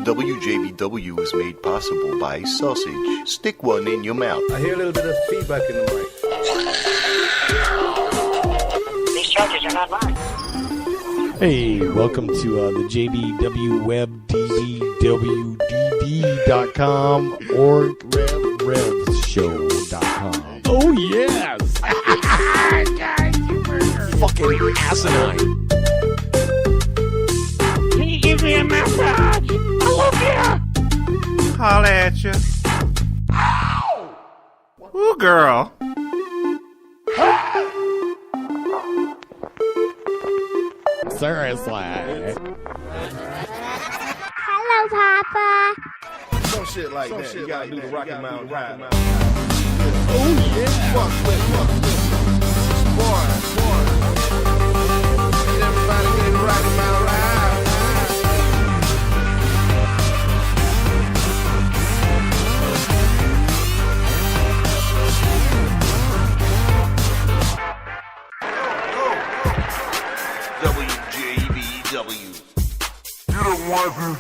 WJBW is made possible by sausage. Stick one in your mouth. I hear a little bit of feedback in the mic. These charges are not mine. Hey, welcome to the JBW Web DBWDD.com or RevRevShow.com. Oh, yes! Fucking asinine. Can you give me a massage? I love you. Holla at you. Ow! Ooh, girl. Seriously. Hello, Papa. Some shit like that. You gotta do the Rocky Mountain High. Oh, yeah. Fuck with. Boy. Ain't everybody getting Rocky Mountain High? WJBW. You don't want to.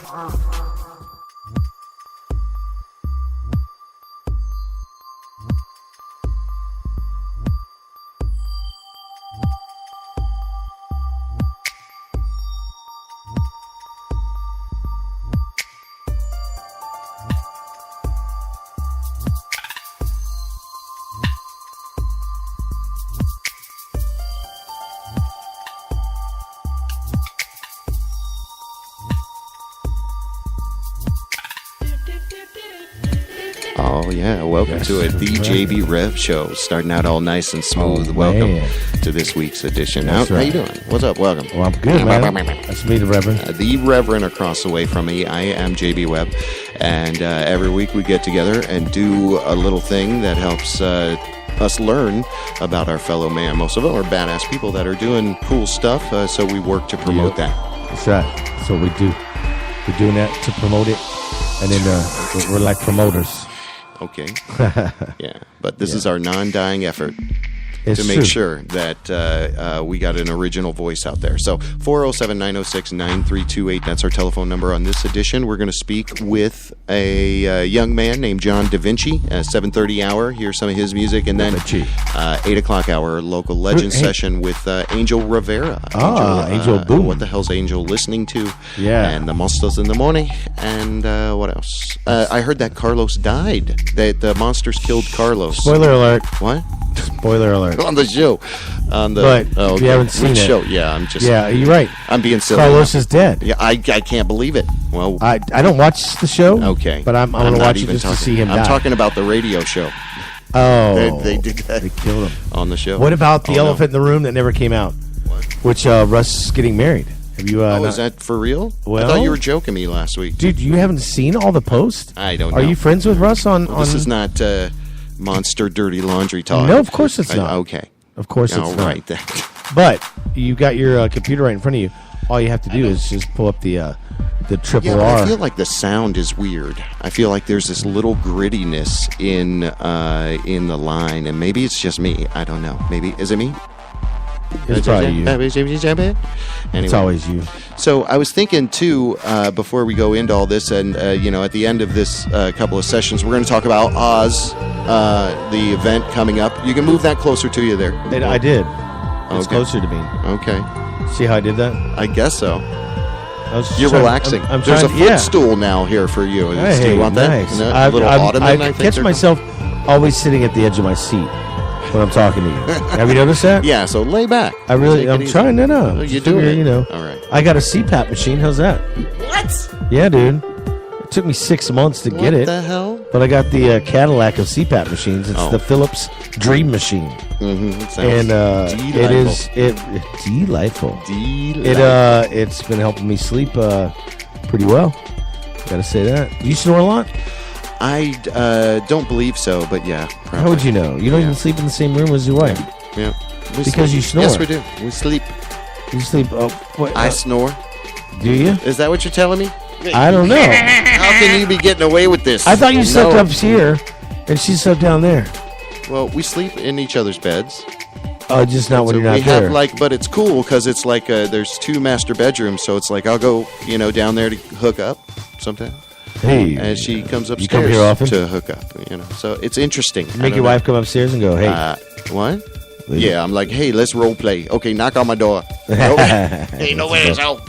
Oh, yeah. Welcome to it. The JB Rev Show. Starting out all nice and smooth. Welcome to this week's edition. How you doing? What's up? Welcome. Well, I'm good, man. That's me, the Reverend. The Reverend across the way from me. I am JB Webb. And every week we get together and do a little thing that helps us learn about our fellow man. Most of them are badass people that are doing cool stuff. So we work to promote that. That's right. That's what we do. We're doing that to promote it. And then we're like promoters. Okay. Yeah. But this is our non-dying effort It's to make true. sure that we got an original voice out there. So 407-906-9328, that's our telephone number on this edition. We're going to speak with a young man named John Da Vinci, 7:30 hour, hear some of his music, and then 8 o'clock hour, local legend session with Angel Rivera. Angel Boom. What the hell's Angel listening to? Yeah. And the Monsters in the Morning, and what else? I heard that Carlos died, that the monsters killed Carlos. Spoiler alert. What? Spoiler alert. On the show. On the But if you haven't seen Which it. show? Yeah, I'm just. Yeah, you're right. I'm being silly. Carlos is dead. Yeah, I can't believe it. Well, I don't watch the show. okay. But I'm going to not watch it even just to see him I'm die. talking about the radio show. Oh. They did that. They killed him. On the show. What about the Oh, no. elephant in the room that never came out? What? Which Russ is getting married. Have you? Is that for real? Well- I thought you were joking me last week. Dude, you haven't seen all the posts? I don't know. Are you friends with Russ on? This is not monster dirty laundry talk. No, of course it's not. Okay. Of course it's All not. right then. But you got your computer right in front of you. All you have to do is just pull up the triple Yeah, but R. I feel like the sound is weird. I feel like there's this little grittiness in the line, and maybe it's just me. I don't know. Maybe is it me? It's probably you. Anyway. It's always you. So I was thinking too, before we go into all this, and at the end of this couple of sessions, we're going to talk about Oz, the event coming up. You can move that closer to you there. I did. It's Okay. closer to me. Okay, See how I did that? I guess so. I was just You're trying- relaxing. I'm There's a trying, yeah. footstool now here for you. Do Hey, you want that? nice. No, I- a little I'm- ottoman, I think. catch they're myself always sitting at the edge of my seat when I'm talking to you. Have you noticed that? called. Yeah, so lay back. I'm Take it easy. trying. No. Oh, you Just doing figure, it. You know. All right. I got a CPAP machine. How's that? What? Yeah, dude. It took me 6 months to get What it. the hell? But I got the Cadillac of CPAP machines. It's Oh. the Philips Dream Machine. Mm-hmm. And it is delightful. It's been helping me sleep pretty well. Gotta say that. Do you snore a lot? I don't believe so, but yeah. Probably. How would you know? You don't even sleep in the same room as your wife. Yeah. We Because sleep. you snore. Yes, we do. We sleep. You sleep. I snore. Do you? Is that what you're telling me? I don't know. How can you be getting away with this? I thought you slept No. up here, and she slept down there. Well, we sleep in each other's beds. Just not when So you're not we there. have but it's cool because it's like there's 2 master bedrooms, so it's like I'll go down there to hook up. sometimes. Hey, and she comes upstairs you come here often? to hook up. So it's interesting. Make your wife come upstairs and go, hey. What? Yeah, I'm like, hey, let's role play. Okay, knock on my door. Nope. Hey, nowhere's out.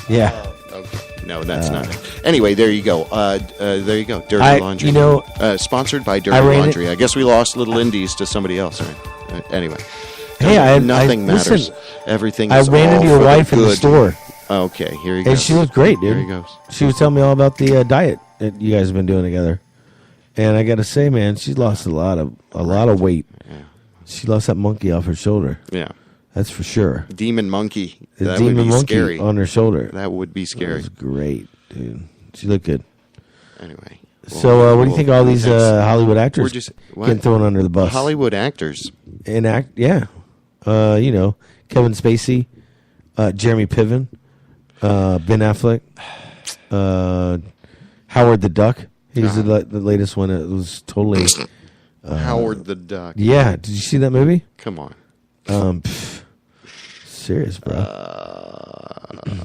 Yeah. Okay. No, that's not it. Anyway, there you go. There you go. Dirty Laundry. Sponsored by Dirty Laundry. I guess we lost Little Indies to somebody else, right? Anyway. Hey, nothing matters. Listen, Everything I is ran all into your for the wife in the good. store. Okay, here you go. And she looked great, dude. Here he goes. She was telling me all about the diet that you guys have been doing together. And I got to say, man, she's lost a lot of weight. Yeah. She lost that monkey off her shoulder. Yeah. That's for sure. Demon monkey. The That demon would be monkey scary. on her shoulder. That would be That scary. was great, dude. She looked good. Anyway. So, what do you think of all these Hollywood actors getting thrown under the bus? Hollywood actors. Yeah. Kevin Spacey, Jeremy Piven, Ben Affleck, Howard the Duck. He's the latest one. It was totally... Howard the Duck. Yeah. Did you see that movie? Come on. Serious, bro.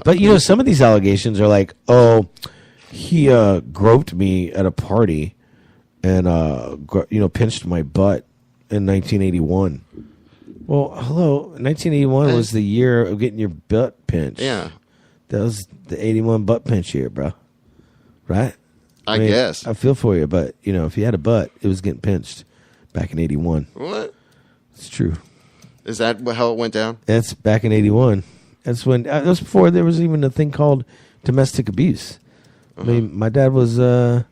But, some of these allegations are like, oh, he groped me at a party and, pinched my butt in 1981. Well, hello. 1981 was the year of getting your butt pinched. Yeah. That was the 81 butt pinch year, bro. Right? I guess. I feel for you, but, if you had a butt, it was getting pinched back in 81. What? It's true. Is that how it went down? That's back in 81. That's when, that was before there was even a thing called domestic abuse. I mean, my dad was, never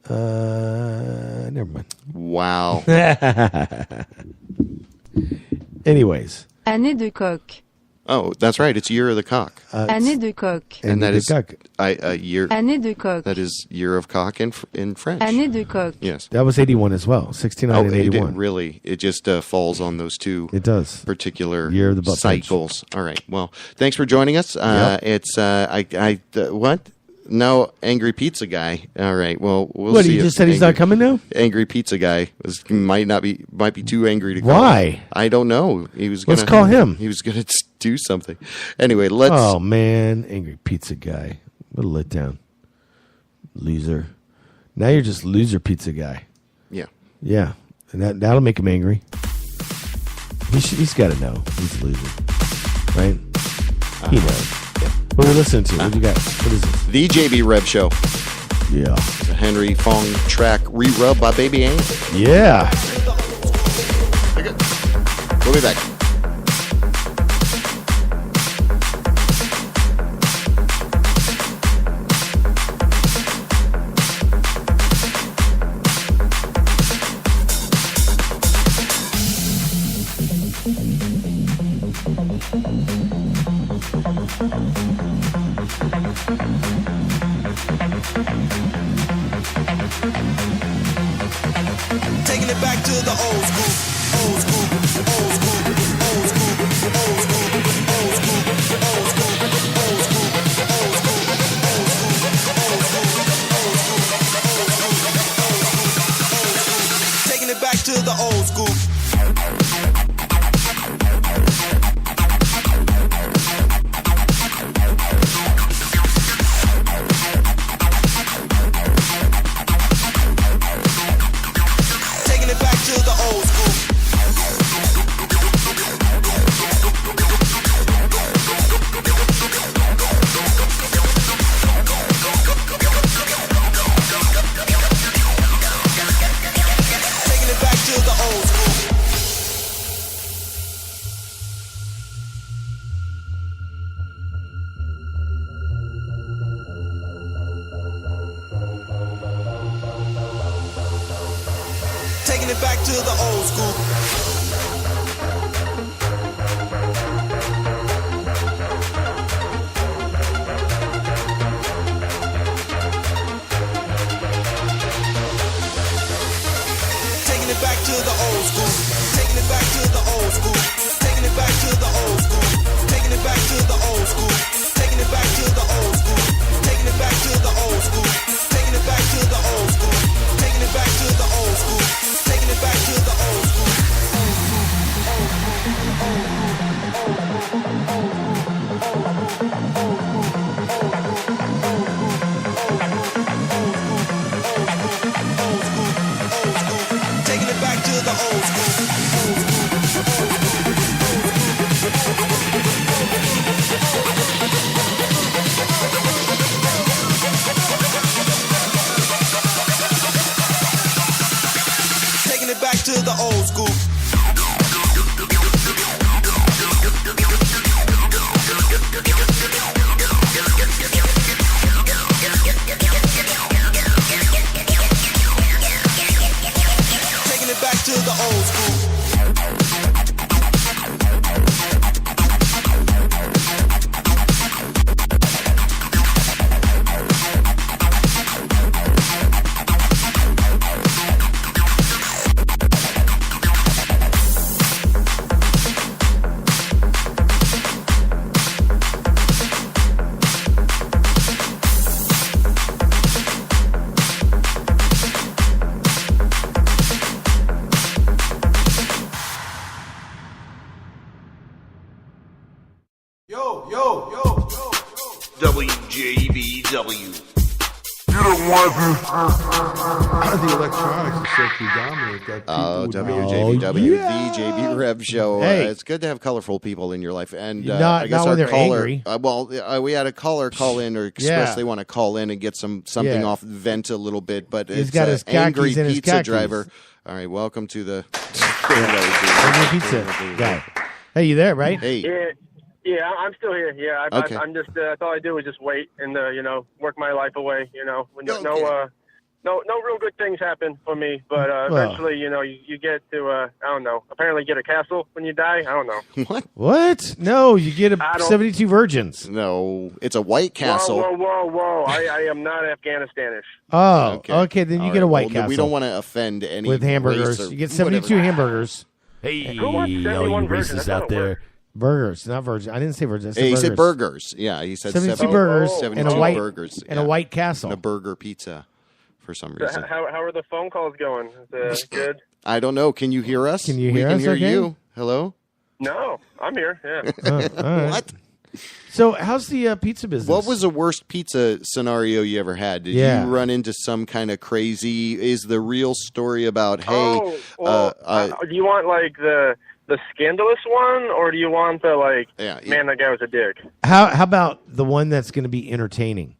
mind. Wow. Anyways. Année de coq. Oh, that's right. It's Year of the Cock. Année de coq. And that is cock. a year. Année de coq. That is Year of Cock in French. Année de coq. Yes. That was 81 as well. 69 and 81. It just falls on those two. It does. Particular Year of the butt cycles. All right. Well, thanks for joining us. Yep. It's what? No, Angry Pizza Guy. All right. Well, we'll What, see. he just said he's not coming now? Angry Pizza Guy might be too angry to call. Why? I don't know. Let's call him. He was going to do something. Anyway, let's. Oh man, Angry Pizza Guy. What a letdown. Loser. Now you're just loser pizza guy. Yeah. Yeah, and that'll make him angry. He's got to know he's a loser, right? He knows. Yeah. What are we listening to? What do you got? What is this? The JB Reb Show. Yeah. The Henry Fong track Re-Rub by Baby Ang. Yeah. We'll be back. Taking it back to the old school, old school, old school, old school, old school, old school, old school, old school, old school, taking it back to the old school. Taking it back to the old school. Taking it back to the old school. Taking it back to the old school. Taking it back to the old school. Taking it back to the old school. Taking it back to the old school. Taking it back to the old school. Taking it back to the old school. Taking it back to the old school. Taking it back to the old school. school. Taking it back to the old school. WJBW. You don't want this. The electronics is so predominant that people Oh, would WJBW, the JB Rev Show. Hey. It's good to have colorful people in your life. And Not- I guess not when our they're caller, angry. we had a caller call in or express they want to call in and get something Yeah. off, vent a little bit. But He's it's got his angry khakis and his pizza khakis. driver. All right, welcome to the Angry pizza guy. Hey, you there, right? Hey. Yeah, I'm still here. Yeah, Okay. I'm just. That's all I do is just wait and work my life away. When Okay. no real good things happen for me. But eventually, you get to I don't know. Apparently, get a castle when you die. I don't know. What? What? No, you get I a don't- 72 virgins. No, it's a White Castle. Whoa! I am not Afghanistanish. Oh, okay. Then you All get a right, White well, Castle. We don't want to offend any with hamburgers. race or You get 72 whatever. hamburgers. Hey, Who wants all 71 you virgins? racists That out doesn't there. work. Burgers, not virgins. I didn't say virgins. I said He burgers. said burgers. Yeah, he said 72 burgers and 72 a white burgers. and a White Castle. And a burger pizza for some So reason. how are the phone calls going? Is it good? I don't know. Can you hear us? Can you we hear can us hear okay? you. Hello? No, I'm here. Yeah. All right. What? So, how's the pizza business? What was the worst pizza scenario you ever had? Did Yeah. you run into some kind of crazy? Is the real story about, hey, Oh, well, do you want like the scandalous one, or do you want the like? Yeah, man, that guy was a dick. how about the one that's going to be entertaining?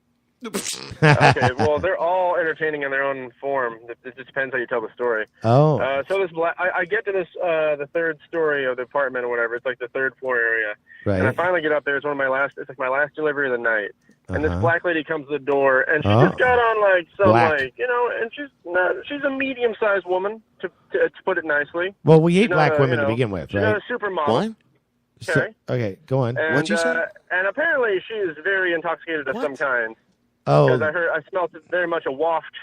Okay, well, they're all entertaining in their own form. It just depends how you tell the story. Oh, So this, I get to this, the third story of the apartment or whatever. It's like the third floor area, and I right. finally get up there. It's one of my last. It's like my last delivery of the night. And this Uh-huh. black lady comes to the door, and she Oh. just got on like some Black. and she's a medium-sized woman to put it nicely. Well, we hate She's not black a, women you to know, begin with, She's not right? a supermodel. what? So- Okay. okay, go on. And, What'd you say? And apparently she is very intoxicated of What? some kind. Because Oh, I smelled very much a waft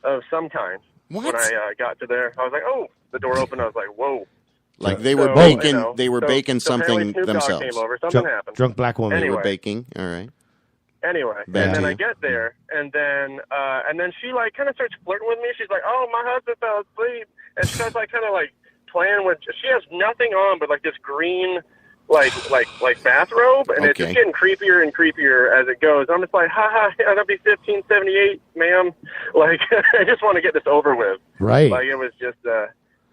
of some kind What? when I got to there. I was like, oh, the door opened. I was like, whoa. Like they were So, baking. you know, They were so- baking so apparently something Snoop Dogg themselves. Came over. Something happened. drunk black woman. They were Anyway. baking. All right. Anyway, Bad and then to I you. get there, and then she like kind of starts flirting with me. She's like, "Oh, my husband fell asleep," and she starts like kind of like playing with. She has nothing on but like this green, like bathrobe, and it's Okay. just getting creepier and creepier as it goes. I'm just like, "Ha ha, that'll be 1578, ma'am." Like, I just want to get this over with. Right. Like it was just,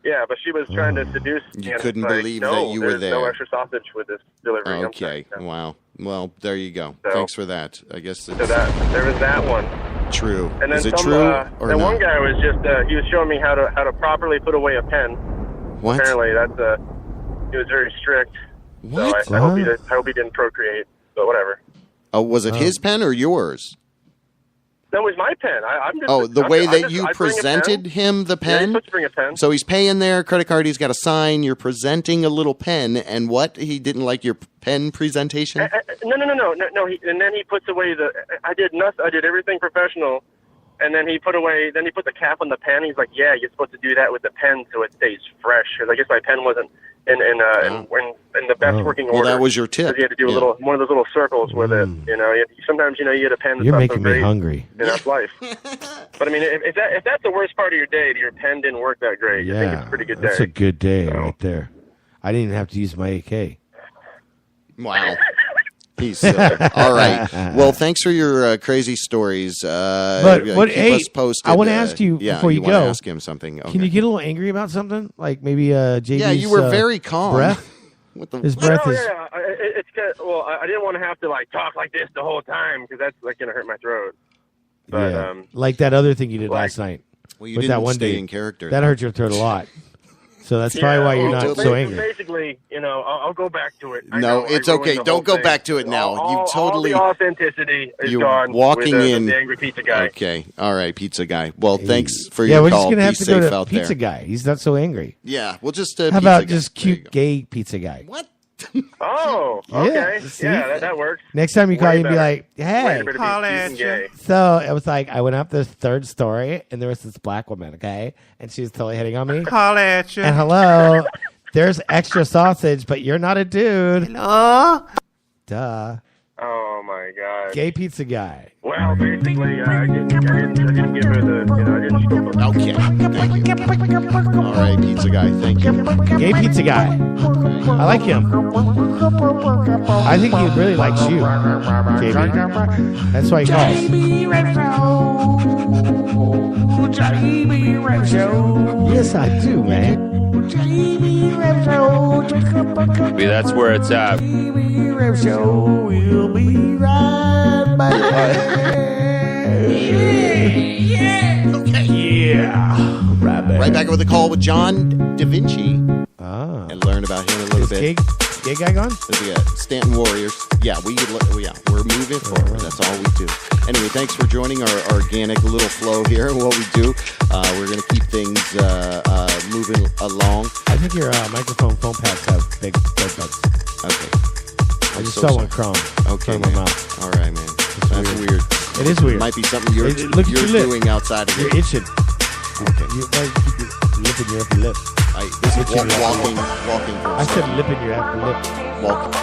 yeah. But she was trying to seduce me. You and it's couldn't like, believe no, that you were there's No there. extra sausage with this delivery. I'm Okay. sorry. Wow. Well, there you go. So- Thanks for that. I guess So it's that there was that one. true. And then Is it some, true or and no? one guy was just he was showing me how to properly put away a pen. What? Apparently, that's he was very strict. What? So I hope he didn't procreate, but whatever. Oh, was it his pen or yours? That was my pen. I'm just. Oh, the I'm way just- that I you bring a presented pen. him the Yeah, you're pen? supposed to bring a pen. So he's paying there, credit card, he's got a sign, you're presenting a little pen, and what? He didn't like your pen presentation? No. And then he puts away the. I did nothing. I did everything professional. And then he put the cap on the pen. He's like, "Yeah, you're supposed to do that with the pen so it stays fresh." Because I guess my pen wasn't in the best working Well, order. that was your tip. 'Cause you had to do Yeah. one of those little circles with it. Sometimes you get a pen that's You're not making so me great. hungry. And that's life. But I mean, if that's the worst part of your day, your pen didn't work that great. I think it's a pretty good day. That's a good day right there. I didn't have to use my AK. Wow. He's silly. All right. Well, thanks for your crazy stories. But what? Keep Hey, us posted. I want to ask you yeah, before you wanna go. ask him something. Okay. Can you get a little angry about something? Like maybe JB's, Yeah, you were very calm. Breath. What the? His breath is. Yeah. It's good. Well, I didn't want to have to like talk like this the whole time because that's like gonna hurt my throat. But Yeah. Like that other thing you did last night. Well, you with didn't that one stay dude. in character. That hurt your throat a lot. So that's probably why you're not so angry. Basically, I'll go back to it. No, it's okay. Don't go back to it now. You totally. All the authenticity is You're gone. walking with in. the angry pizza guy. Okay. All right, pizza guy. Well, thanks for Yeah, your we're call. just gonna have Be to go safe to out pizza there. guy. He's not so angry. Yeah, we'll just. How pizza about guy. just There you cute go. gay pizza guy? What? Oh, okay. see? Yeah, that works. Next time you call, Way you be better. like, "Hey." Way better to be cute and gay. So it was like I went up this third story, and there was this black woman, okay, and she was totally hitting on me. Holla at you. And hello, there's extra sausage, but you're not a dude. Hello? Duh. Oh my god. Gay pizza guy. Well, basically, I didn't give her the, I didn't steal the. Okay. Thank you. All right, pizza guy. Thank you. Gay pizza guy. I like him. I think he really likes you, JB. That's why he calls. Yes, I do, man. Maybe that's where it's at. We'll be right back. Yeah. Right back with a call with John Da Vinci and learn about him a little bit. Gay guy gone? Stanton Warriors. Yeah, we're moving forward. That's all we do. Anyway, thanks for joining our organic little flow here. What we do, we're going to keep things moving along. I think your microphone phone pads have big bugs. Okay. I just saw one crawling. Okay, in my man. mouth. All right, man. That's weird. It is weird. Might be something you're Look at your lip. doing outside of You're it. itching. Okay. You keep your lip in your upper lip. This is Itching your upper walking. lip. I said lip in your upper lip. Walking.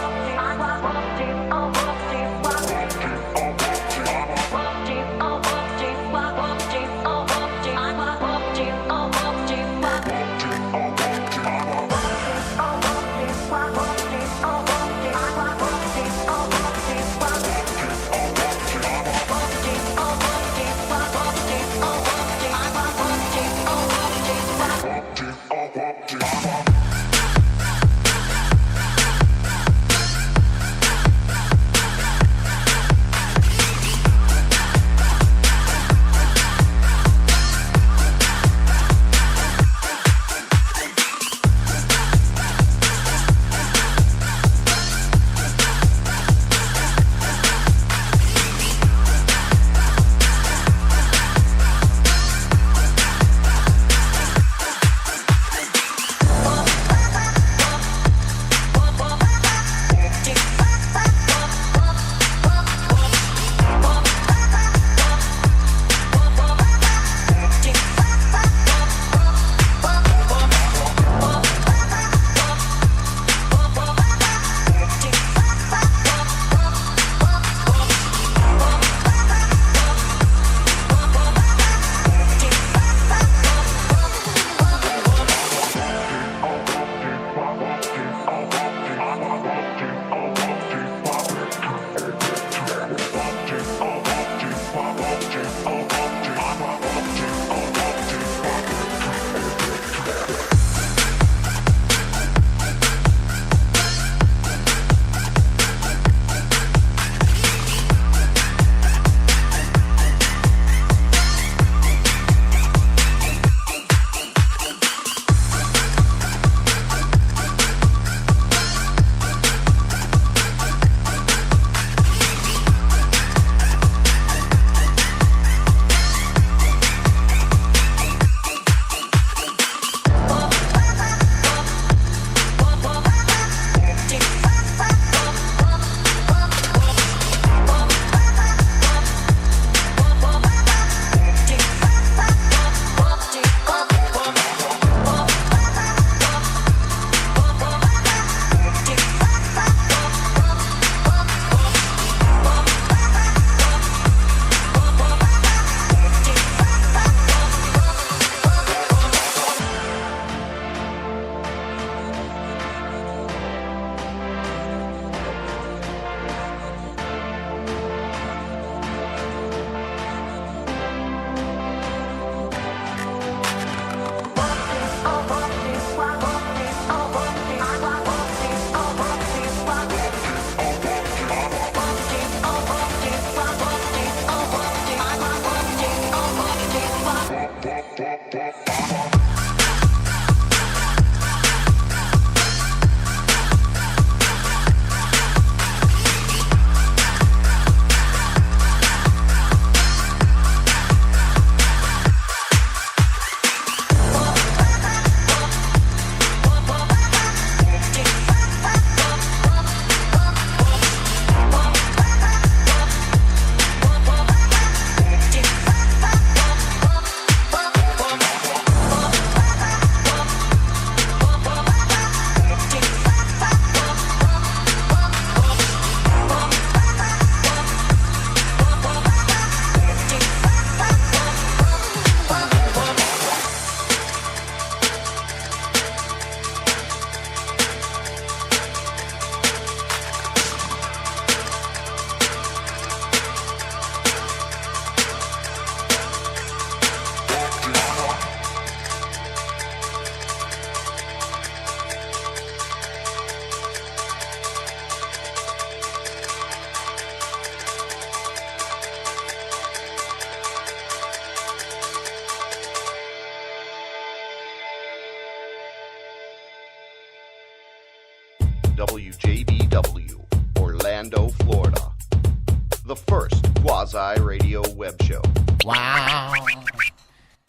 Quasi Radio Web Show. Wow.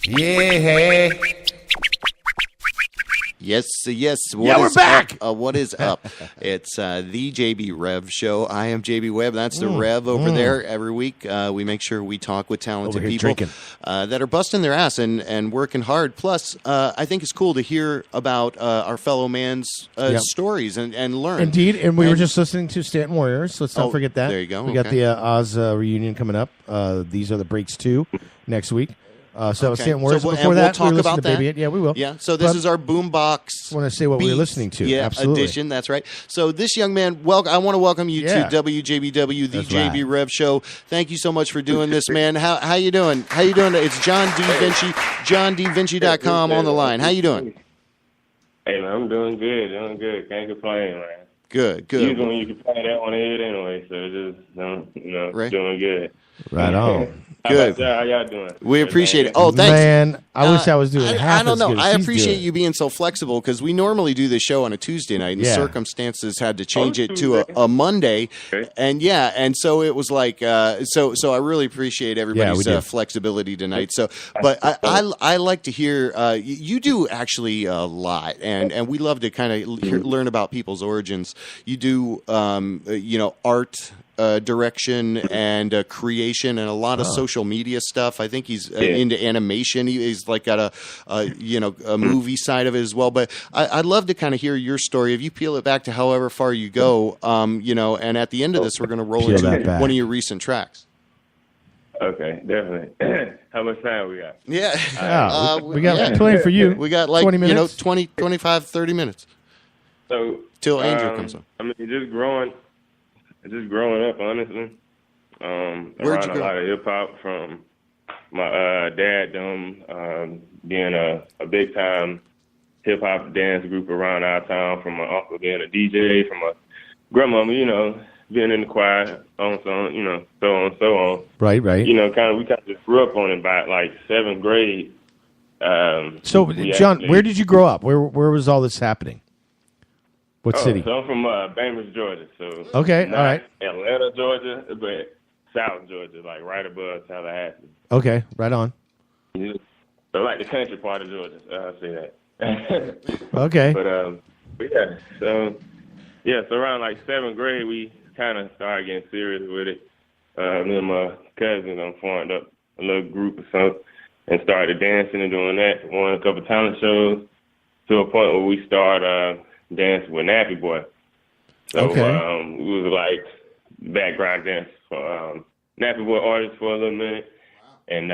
Yeah. Yes. Yeah, we're back. What is up? It's the JB Rev Show. I am JB Webb. That's the Rev over there. Every week, we make sure we talk with talented people that are busting their ass and working hard. Plus, I think it's cool to hear about our fellow man's stories and learn. Indeed, and we were just listening to Stanton Warriors. Let's not forget that. There you go. We got the Oz reunion coming up. These are the breaks 2 next week. Stanton Warriors. Before that, we'll talk about that. Baby. Yeah, we will. Yeah. So this is our boombox. I want to say what we were listening to. Yeah, absolutely. Edition. That's right. So this young man, I want to welcome you to WJBW, the JB Rev Show. Thank you so much for doing this, man. How you doing? How you doing? It's John D. Vinci, JohnDVinci.com on the line. How you doing? Hey, man, I'm doing good. Can't complain, man. Good. Usually when you can play that on the head anyway, so just, right. Doing good. Right on. Good. How y'all doing? We appreciate it. Oh, thanks. Man, I wish I was doing half I don't know. as good as I he's appreciate doing. you being so flexible because we normally do this show on a Tuesday night, and circumstances had to change it to a Monday. Okay. And so it was like, so I really appreciate everybody's flexibility tonight. So, but I like to hear, you do actually a lot, and we love to kind of learn about people's origins. You do, art, direction and creation and a lot of social media stuff. I think he's into animation. He's like got a movie side of it as well. But I'd love to kind of hear your story. If you peel it back to however far you go, and at the end of this, we're going to roll into one of your recent tracks. Okay, definitely. How much time we got? Yeah. We got plenty for you. We got like 20 minutes. 20, 25, 30 minutes. So till Angel comes on. I mean, just growing up, honestly. Around a lot of hip hop from my dad, being a big time hip hop dance group around our town, from my uncle being a DJ, from my grandmama, being in the choir, so on. Right. We kind of just grew up on it by like 7th grade. So, John, where did you grow up? Where was all this happening? What city? So I'm from Bainbridge, Georgia. So okay, all right. Atlanta, Georgia, but South Georgia, like right above Tallahassee. Okay, right on. So like the country part of Georgia. I'll say that. Okay. But yeah, so around like 7th grade, we kind of started getting serious with it. Me and my cousins formed up a little group or something and started dancing and doing that. Won a couple talent shows to a point where we started dancing with Nappy Boy. So we was like background dance for Nappy Boy artists for a little minute. And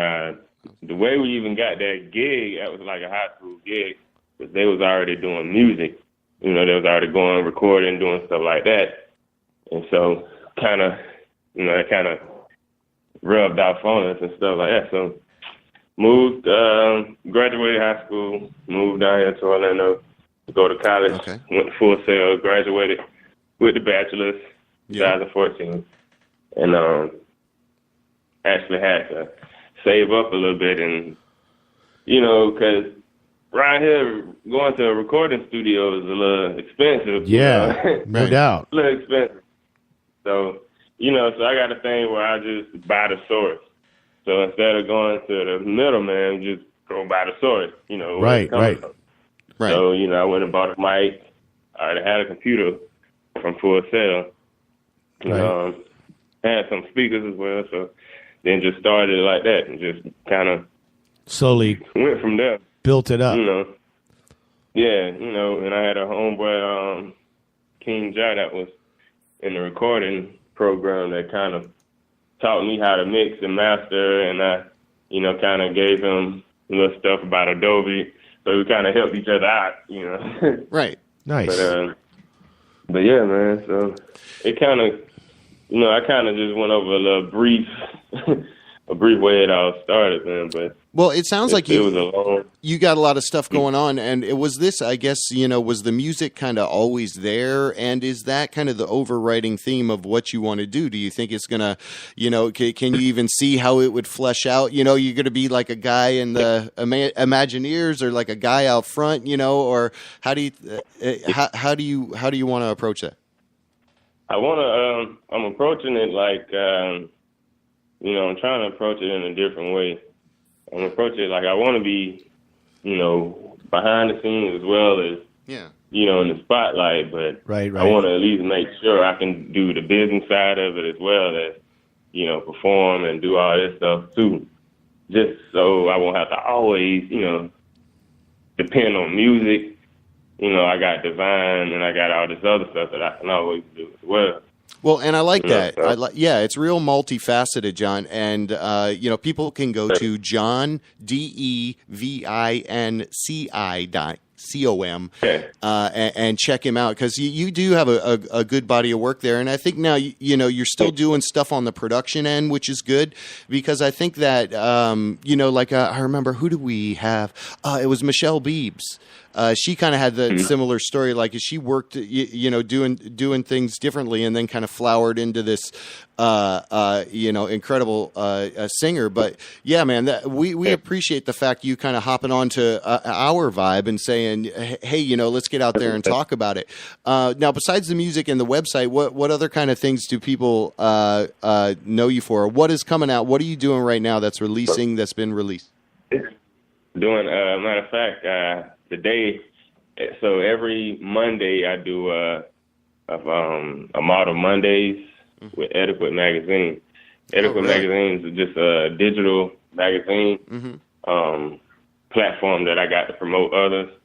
the way we even got that gig, that was like a high school gig, because they was already doing music. They was already going, recording, doing stuff like that. And so it kind of rubbed off on us and stuff like that. So moved, graduated high school, moved down here to Orlando to go to college, went to Full Sail, graduated with the bachelor's, 2014. And actually had to save up a little bit and, because around here, going to a recording studio is a little expensive. Yeah, no doubt. A little expensive. So, so I got a thing where I just buy the source. So instead of going to the middleman, just go buy the source, Right. So, I went and bought a mic. I already had a computer from Full Sail. Had some speakers as well. So then just started it like that and just kind of slowly went from there. Built it up. Yeah, and I had a homeboy, King Jai, that was in the recording program that kind of taught me how to mix and master, and I, kind of gave him a little stuff about Adobe, so we kind of helped each other out, Right. Nice. But yeah, man, so it kind of, I kind of just went over a little brief way it all started, man, but well, it sounds like it was a long... you got a lot of stuff going on, and it was this, I guess, was the music kind of always there, and is that kind of the overriding theme of what you want to do? Do you think it's going to, can you even see how it would flesh out? You're going to be like a guy in the Imagineers or like a guy out front, or how do you want to approach that? I'm approaching it like, you know, I'm trying to approach it in a different way. I'm gonna approach it like I want to be, you know, behind the scenes as well as, you know, in the spotlight. But right. I want to at least make sure I can do the business side of it as well as, you know, perform and do all this stuff too. Just so I won't have to always, you know, depend on music. You know, I got Divine and I got all this other stuff that I can always do as well. Well, and I like that. So. It's real multifaceted, John. And, you know, people can go to JohnDevinci.com and check him out, because you do have a good body of work there. And I think now, you know, you're still doing stuff on the production end, which is good, because I think that, you know, like I remember, who do we have? It was Michelle Beebs. She kind of had the similar story, like she worked, you know, doing things differently, and then kind of flowered into this, you know, incredible singer. But yeah, man, we appreciate the fact you kind of hopping onto our vibe and saying, hey, you know, let's get out there and talk about it. Now, besides the music and the website, what other kind of things do people know you for? What is coming out? What are you doing right now that's been released? Doing, matter of fact, today, so every Monday I do a Model Mondays with Adequate Magazine. Adequate Magazine is just a digital magazine platform that I got to promote others as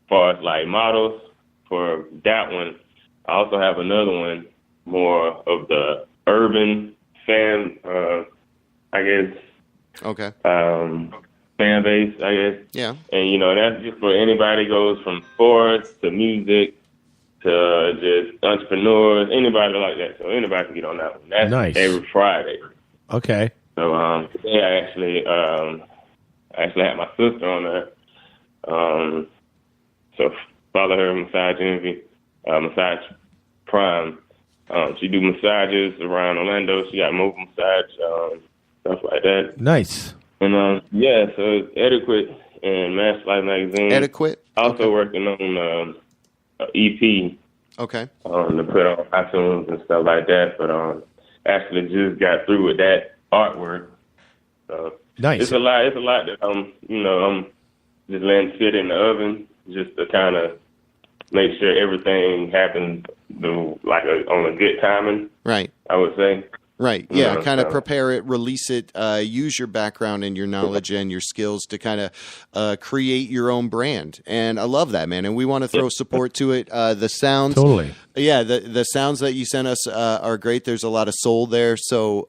far as like models. For that one, I also have another one, more of the urban fan, I guess. Okay. Fan base, I guess. Yeah. And, you know, that's just for anybody goes from sports to music to just entrepreneurs, anybody like that. So anybody can get on that one. That's nice. Every Friday. Okay. So today I actually had my sister on there. So follow her, Massage Envy, Massage Prime. She do massages around Orlando. She got mobile massage, stuff like that. Nice. And yeah, so it's Adequate and Mass Life Magazine. Adequate. Also working on EP. Okay. To put on iTunes and stuff like that. But actually just got through with that artwork. So nice. It's a lot that I'm just letting sit in the oven just to kind of make sure everything happens on a good timing. Right. I would say. Right. Yeah. Kind of prepare it, release it, use your background and your knowledge and your skills to kind of create your own brand. And I love that, man. And we want to throw support to it. The sounds. Totally. Yeah. The sounds that you sent us are great. There's a lot of soul there. So,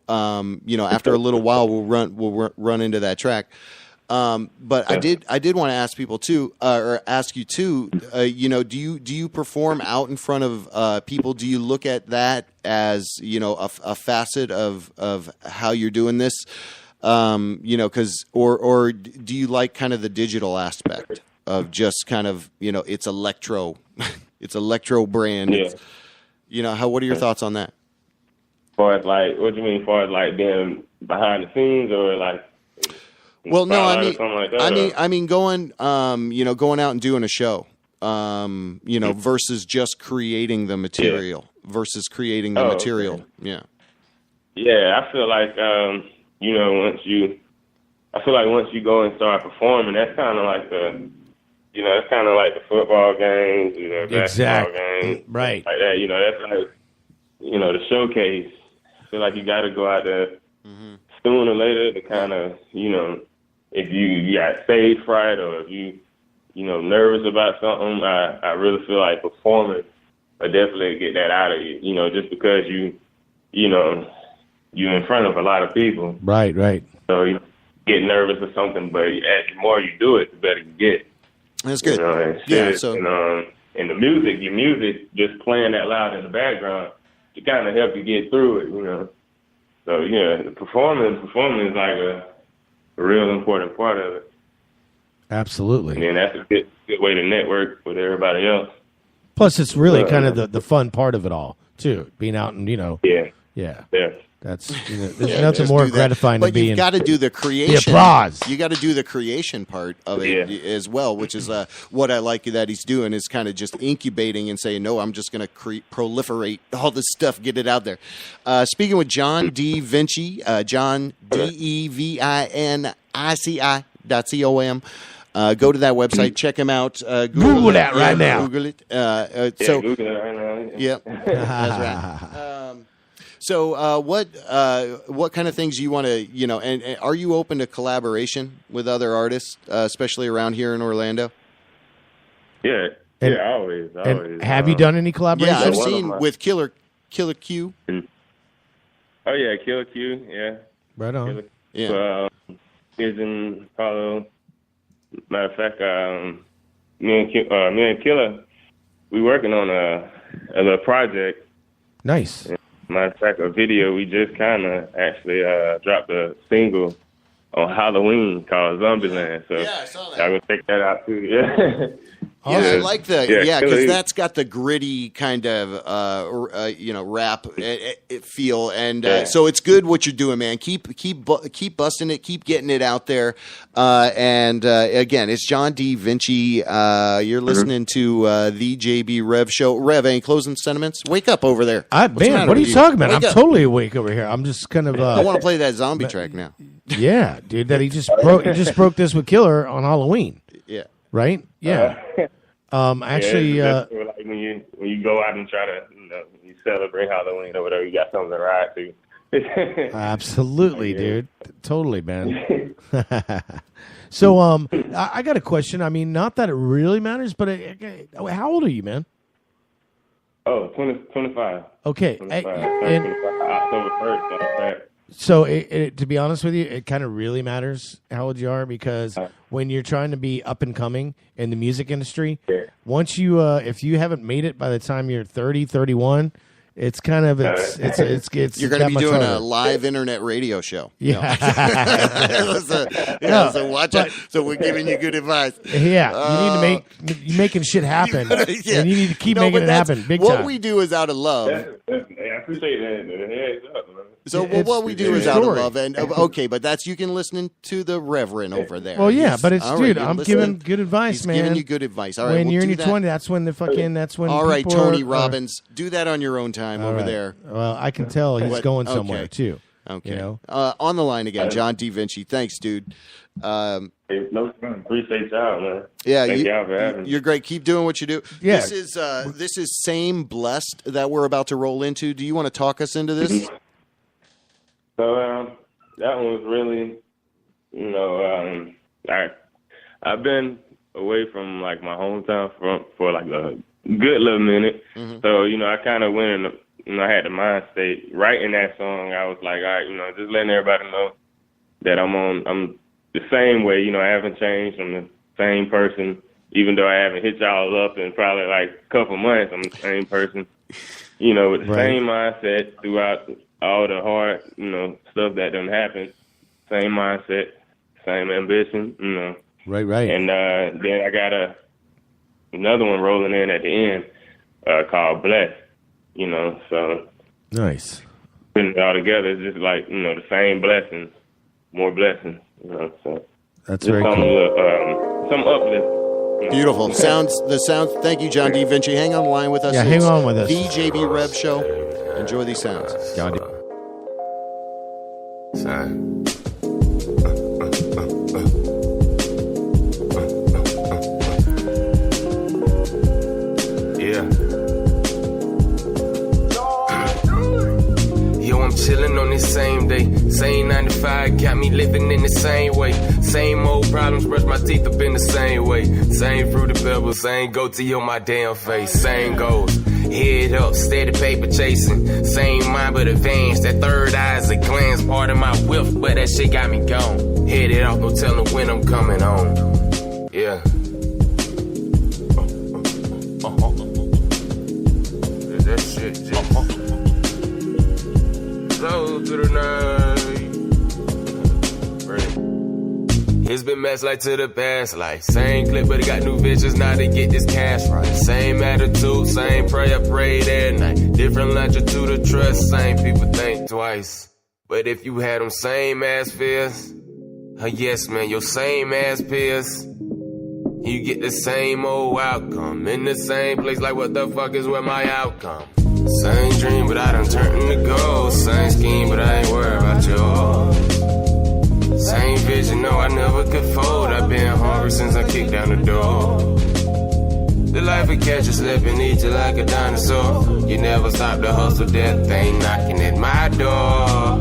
you know, after a little while, we'll run into that track. But I did want to ask people too, or ask you too, you know, do you perform out in front of people? Do you look at that as, you know, a facet of how you're doing this? You know, or do you like kind of the digital aspect of just kind of, you know, it's electro brand. Yeah. You know, what are your thoughts on that? As far as like, what do you mean? As far as like being behind the scenes or like? Well, no, like I mean, going, you know, going out and doing a show, you know, versus just creating the material versus creating the material. Okay. Yeah. Yeah, I feel like, you know, once you go and start performing, that's kind of like it's kind of like the football games, you know, basketball games, right? Like that, you know, that's like, you know, the showcase. I feel like you got to go out there sooner or later to kind of, you know, if you got stage fright or if you know, nervous about something, I really feel like performing will definitely get that out of you, you know, just because you know, you're in front of a lot of people. Right. So you get nervous or something, but the more you do it, the better you get. That's good. You know, and the music, your music just playing that loud in the background to kind of help you get through it, you know. So yeah, the performing is like a real important part of it. Absolutely. And that's a good way to network with everybody else. Plus, it's really kind of the fun part of it all too. Being out and, you know. Yeah. Yeah. Yeah. That's there's nothing more gratifying but than you've got to do the creation. The applause. You got to do the creation part of it as well, which is what I like that he's doing is kind of just incubating and saying, no, I'm just going to proliferate all this stuff, get it out there. Speaking with John D. Vinci, John DEVINICI.com. Go to that website, check him out. Google that right now. Google it. Google it right now. Yep, that's right. So, what kind of things do you want to, and are you open to collaboration with other artists, especially around here in Orlando? Yeah, always. And have you done any collaborations? Yeah, I've seen with Killer Q. Oh yeah, Killer Q. Yeah, right on. Yeah, he's in Palo. Matter of fact, me and Killer, we working on a little project. Nice. Matter of fact, a video we just kind of actually dropped a single on Halloween called Zombieland. So I saw that. I'm gonna check that out too. Yeah. Yeah, I like the because Killer. that's got the gritty kind of rap feel, and so it's good what you're doing, man. Keep busting it, keep getting it out there. And again, it's John D. Vinci. You're listening to the JB Rev Show. Rev, any closing sentiments? Wake up over there. What are you talking about? I'm totally awake over here. I'm just kind of. I want to play that zombie track now. Yeah, dude, that he just broke this with Killer on Halloween. Yeah. Right? Yeah. Actually, like when you go out and try to you celebrate Halloween or whatever, you got something to ride to. Absolutely, dude. Totally, man. So, I got a question. I mean, not that it really matters, but how old are you, man? Oh, 25. Okay. 25. October 1st. So, to be honest with you, it kind of really matters how old you are because when you're trying to be up and coming in the music industry, once you, if you haven't made it by the time you're 30, 31, it's kind of it's you're going to be doing a live internet radio show. Yeah. So watch out. So we're giving you good advice. Yeah, you need to you're making shit happen, and you need to keep making it happen. Big time. What we do is out of love. I appreciate that. So what we do is out of love, and okay, but that's you can listen to the Reverend over there. Well, yeah, but it's I'm giving good advice, man. Giving you good advice. All right, when you're in your 20s, that's when that's when. All right, Tony Robbins, do that on your own time over there. Well, I can tell he's going somewhere too. Okay. On the line again, John D. Vinci. Thanks, dude. Appreciate y'all, man. Yeah, thank y'all for having me. You're great. Keep doing what you do. Yeah. This is Same Blessed that we're about to roll into. Do you want to talk us into this? So that one was really, I've been away from like my hometown for like a good little minute. Mm-hmm. So I kind of went in. I had the mind state writing that song. I was like, all right, just letting everybody know that I'm the same way. I haven't changed. I'm the same person, even though I haven't hit y'all up in probably like a couple months. I'm the same person, with the same mindset throughout all the hard, stuff that done happen. Same mindset, same ambition, Right. And then I got another one rolling in at the end called Bless, so. Nice. Putting it all together, it's just like, the same blessings, more blessings, so. That's very cool. Some uplift. Beautiful. The sounds. Thank you, John D. Vinci. Hang on the line with us. Yeah, hang on with us. The JB Rev Show. Enjoy these sounds. John D. I'm chillin' on this same day. Same 9 to 5, got me living in the same way. Same old problems, brush my teeth up in the same way. Same fruity pebbles, same goatee on my damn face. Same goals, head up, steady paper chasing. Same mind but advanced, that third eye's a glance. Part of my whiff, but that shit got me gone. Headed off, no telling when I'm coming home. Yeah. That shit just... Close to the night. It's been messed like to the past life. Same clip, but it got new visions now to get this cash right. Same attitude, same prayer prayed at night. Different longitude of trust, same people think twice. But if you had them same ass fears, yes man, your same ass peers, you get the same old outcome. In the same place, like what the fuck is where my outcome? Same dream, but I done turned to gold. Same scheme, but I ain't worried about yours. Same vision, no, I never could fold. I've been hungry since I kicked down the door. The life will catch you slipping, eat you like a dinosaur. You never stop the hustle, death ain't knocking at my door.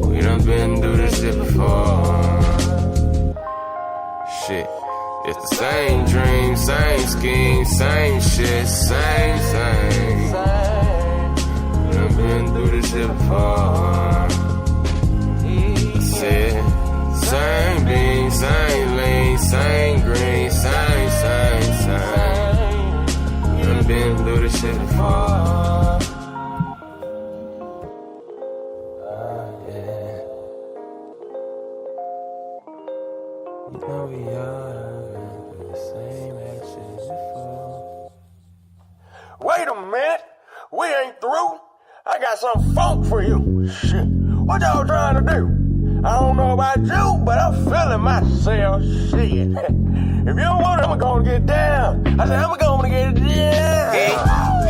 We done been through this shit before. Shit, it's the same dream, same scheme, same shit, same. We done been through this shit before. Same bean, same lean, same green, same. You done been through this shit before. Yeah. You know we all been through the same action before. Wait a minute, we ain't through. I got some funk for you. Shit, what y'all trying to do? I don't know about you, but I'm feeling myself. Shit. If you don't want it, I'm gonna get down. I said, I'm gonna get down. Hey,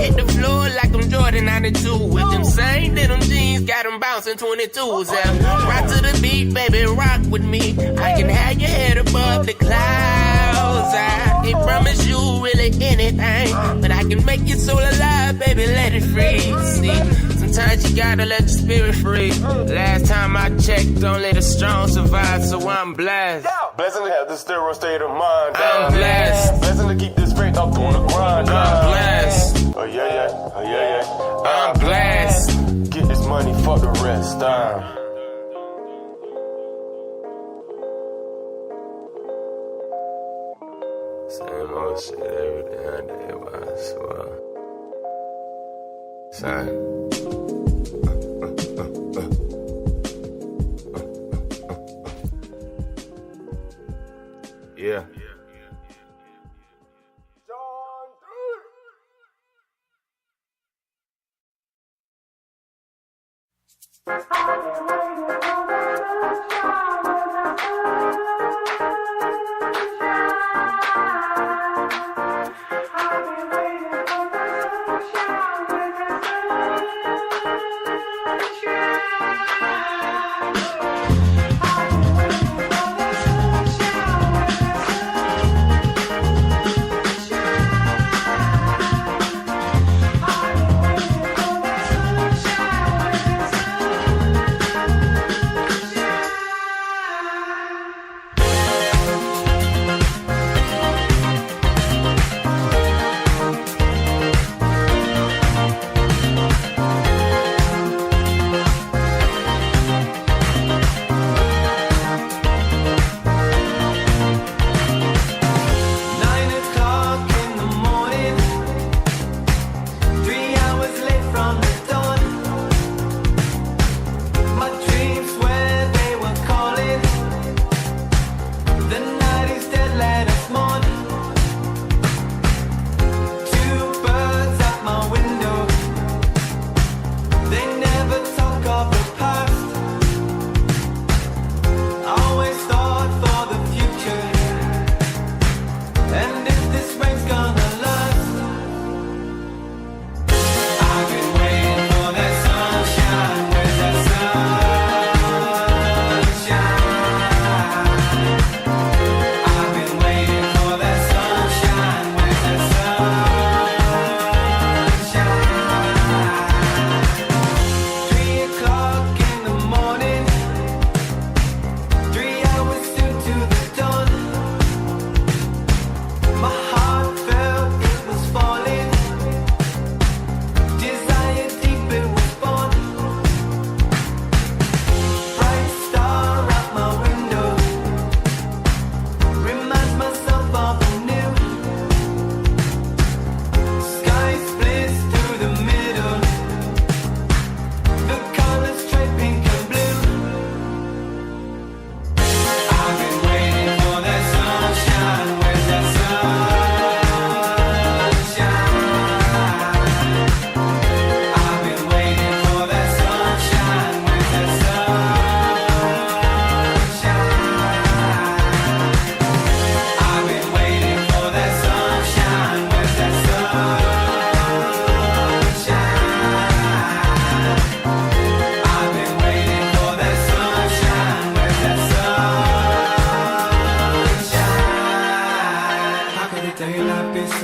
hit the floor like I'm Jordan 92. With them same little jeans, got them bouncing 22s. Rock to the beat, baby, rock with me. I can have your head above the clouds. I can't promise you really anything, but I can make your soul alive, baby, let it free. See, sometimes you gotta let your spirit free. Last time I checked, only the strong survive, so I'm blessed. Blessing to have this sterile state of mind. I'm blessed. Blessing to keep this faith up on the grind. I'm blessed. Oh yeah. I'm blessed. Get this money, fuck the rest. Same old shit every day, I swear. Son. Yeah.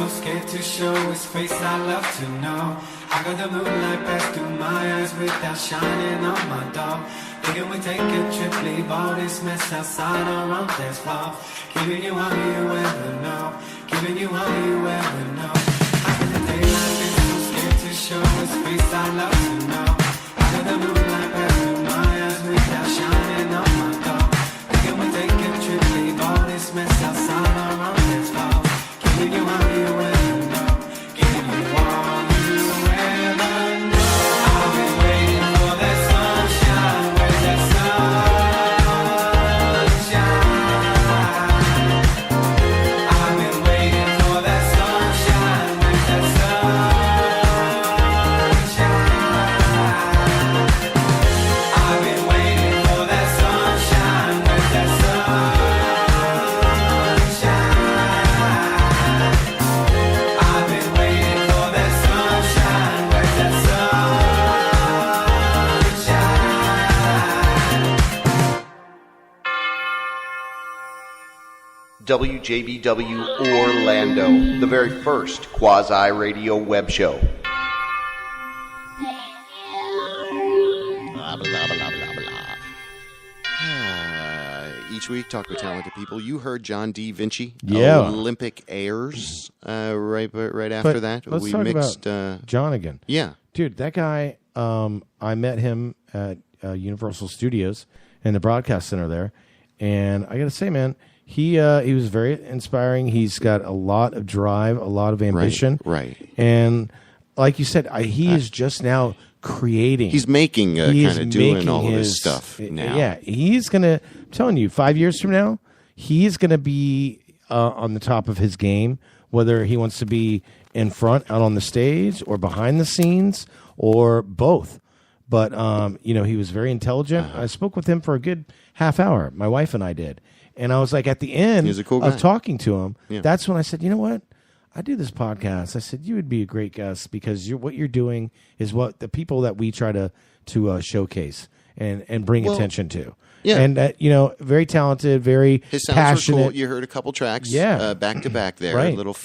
scared to show his face, I love to know. I got the moonlight pass through my eyes without shining on my door. Thinking we take a trip, leave all this mess outside or on dance floor. Giving you all you ever know, giving you all you ever know. How can the daylight be so scared to show his face, I love to know. I got the moonlight pass through my eyes without shining on my door. Thinking we take a trip, leave all this mess outside or on dance floor. Giving you all you ever know, giving you all you ever know. I've been waiting for that sunshine, where's that sunshine? I've been waiting for that sunshine, where's that sunshine? I've been waiting for that sunshine, where's that sunshine? I've been waiting for that sunshine, where's that sunshine? WJBW Orlando, the very first quasi-radio web show. Blah, blah, blah, blah, blah, blah. Each week, talk with talented people. You heard John D. Vinci, Yeah. Olympic Airs, right after But that. let's We talk mixed. about John again. Yeah. Dude, that guy, I met him at Universal Studios in the broadcast center there. And I got to say, man, he was very inspiring. He's got a lot of drive, a lot of ambition. Right. And like you said, he is just now creating. He's making, He is kind of doing making all of his this stuff now. Yeah, he's going to, I'm telling you, 5 years from now, he's going to be on the top of his game, whether he wants to be in front, out on the stage, or behind the scenes, or both. But, he was very intelligent. I spoke with him for a good half hour. My wife and I did. And I was like, at the end He's a cool guy. of talking to him, Yeah. that's when I said, you know what? I do this podcast. I said, you would be a great guest because what you're doing is what the people that we try to showcase and bring attention to. Yeah. And, very talented, very His sounds passionate. were cool. You heard a couple tracks, Yeah. back to back there, Right. little,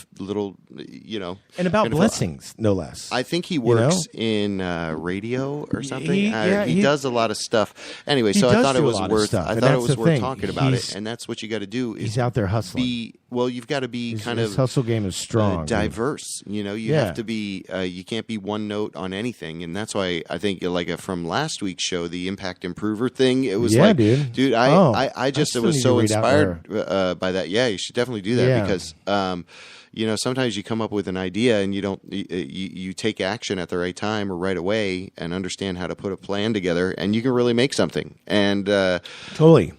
And about kind of, blessings, no less. I think he works in radio or something. He does a lot of stuff. Anyway, He so I does thought it do a was lot of worth. stuff, I and thought it that's was the worth thing. talking about He's- it, and that's what you got to do. Is he's out there hustling. You've got to be His hustle game is strong. diverse. You Yeah. have to be. You can't be one note on anything, and that's why I think from last week's show, the Impact Improver thing. It was Yeah, like, dude. I just still was need so to read out inspired by that. Yeah, you should definitely do that Yeah. because. Sometimes you come up with an idea and you don't. You take action at the right time or right away and understand how to put a plan together, and you can really make something. And Totally.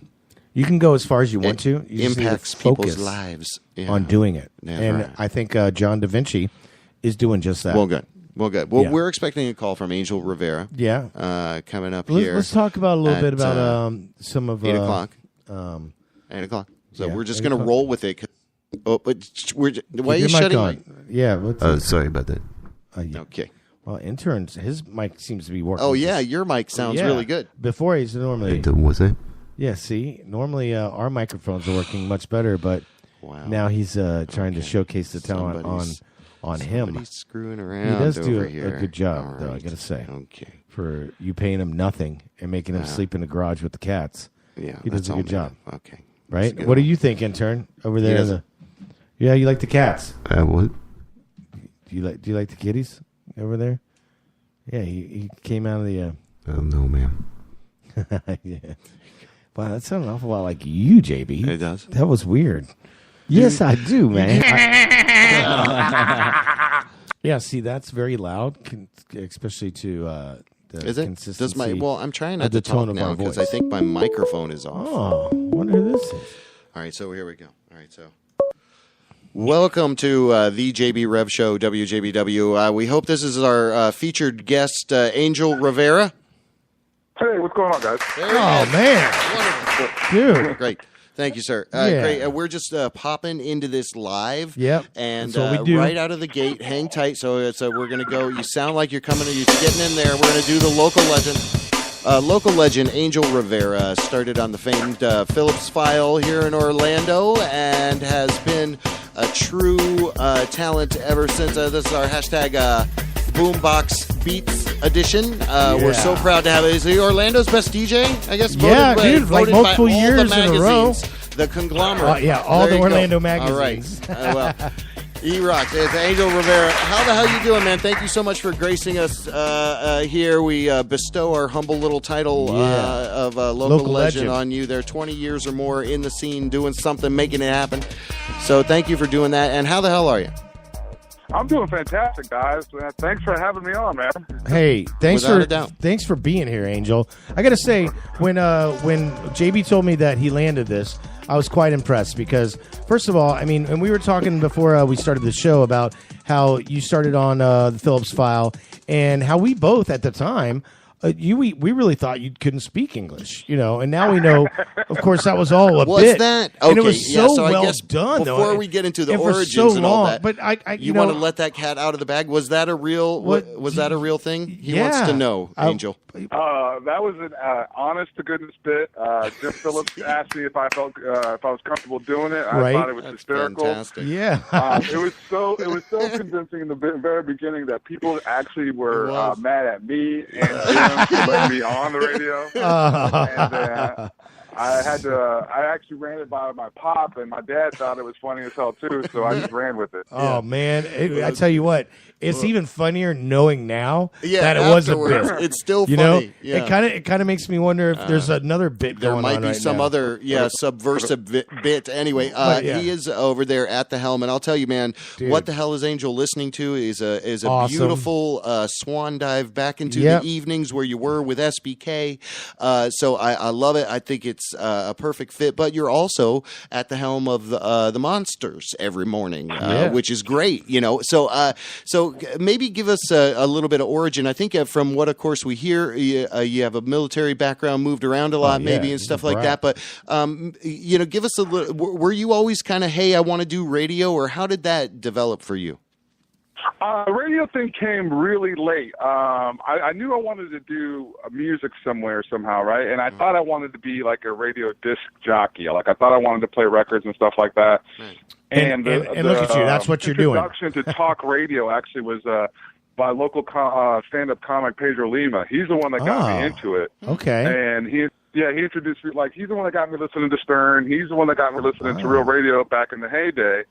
You can go as far as you want to. You just need to impacts people's focus lives on doing it. Yeah, and right. I think John Da Vinci is doing just that. Well, good. Well, Yeah. we're expecting a call from Angel Rivera. Yeah. Coming up Let's, here. let's talk about a little bit at, about some of 8 o'clock. 8 o'clock. So we're just going to roll with it. But why are Keep you your mic shutting? on. Yeah. Sorry about that. Okay. Well, interns, his mic seems to be working. Oh yeah, your mic sounds Yeah. really good. Before he's normally. Was it? Yeah. See, normally our microphones are working much better, but now he's trying to showcase the talent on him. Somebody's screwing around. He does do over a here. good job, All though. I right. gotta say. Okay. For you paying him nothing and making him sleep in the garage with the cats. Yeah, he does that's a all good me. job. Okay. Right? good. What do you think, intern? Over there in the. Yeah, you like the cats. What? Do you like the kitties over there? Yeah, he came out of the. No, ma'am. Yeah. Wow, that sounded an awful lot like you, JB. It does. That was weird. Yes, I do, man. Yeah, see, that's very loud, especially to the Is it? consistency. I'm trying of not to the tone talk of now our because voice. I think my microphone is off. Oh, I wonder who this is. All right, so here we go. All right, so welcome to the JB Rev Show, WJBW. We hope this is our featured guest, Angel Rivera. Hey, what's going on, guys? Oh, man. Dude. Great. Thank you, sir. Yeah. Great. We're just popping into this live. Yep. And That's what we do. right out of the gate, hang tight. So we're going to go. You sound like you're coming. You're getting in there. We're going to do the local legend. Local legend Angel Rivera started on the famed Phillips File here in Orlando and has been a true talent ever since this is our hashtag Boombox Beats edition. We're so proud to have it. Is he Orlando's best DJ? I guess. Dude, like multiple years in a row. The conglomerate. All the Orlando go. magazines. All right. Well, he rocks. It's Angel Rivera. How the hell you doing, man? Thank you so much for gracing us here. We bestow our humble little title of local legend on you. They're 20 years or more in the scene, doing something, making it happen. So thank you for doing that. And how the hell are you? I'm doing fantastic, guys. Thanks for having me on, man. Hey, thanks for being here, Angel. I got to say, when JB told me that he landed this, I was quite impressed because, first of all, I mean, and we were talking before we started the show about how you started on the Phillips File and how we both at the time, we really thought you couldn't speak English, and now we know, of course, that was all a bit. Was that? Okay, and it was so I well guess done, though. Before we get into the and origins so and all long, that, but you want to let that cat out of the bag? Was that a real? Was that a real thing? He wants to know, Angel. That was an honest to goodness bit. Jim Phillips asked me if I felt if I was comfortable doing it. I thought it was hysterical. Fantastic. Yeah, it was so convincing in the very beginning that people actually were mad at me and Jim for letting me on the radio. And I actually ran it by my pop, and my dad thought it was funny as hell too. So I just ran with it. Oh man, I tell you what. It's even funnier knowing now that it was a bit. It's still funny. It kind of makes me wonder if there's another bit going on. There might be some other subversive bit. Anyway, he is over there at the helm, and I'll tell you, man, what the hell is Angel listening to is a awesome. Beautiful swan dive back into the evenings where you were with SBK. So I love it. I think it's a perfect fit. But you're also at the helm of the Monsters every morning, which is great. So maybe give us a little bit of origin. I think from what, of course, we hear, you have a military background, moved around a lot, maybe, and stuff like that. But, give us a little, were you always kind of, hey, I want to do radio, or how did that develop for you? Radio thing came really late. I knew I wanted to do music somewhere, somehow, right? And I thought I wanted to be like a radio disc jockey. Like, I thought I wanted to play records and stuff like that. Right. And look at you. That's what you're doing. The introduction to talk radio actually was by local stand-up comic Pedro Lima. He's the one that got me into it. Okay. And he introduced me. Like, he's the one that got me listening to Stern. He's the one that got me listening to real radio back in the heyday.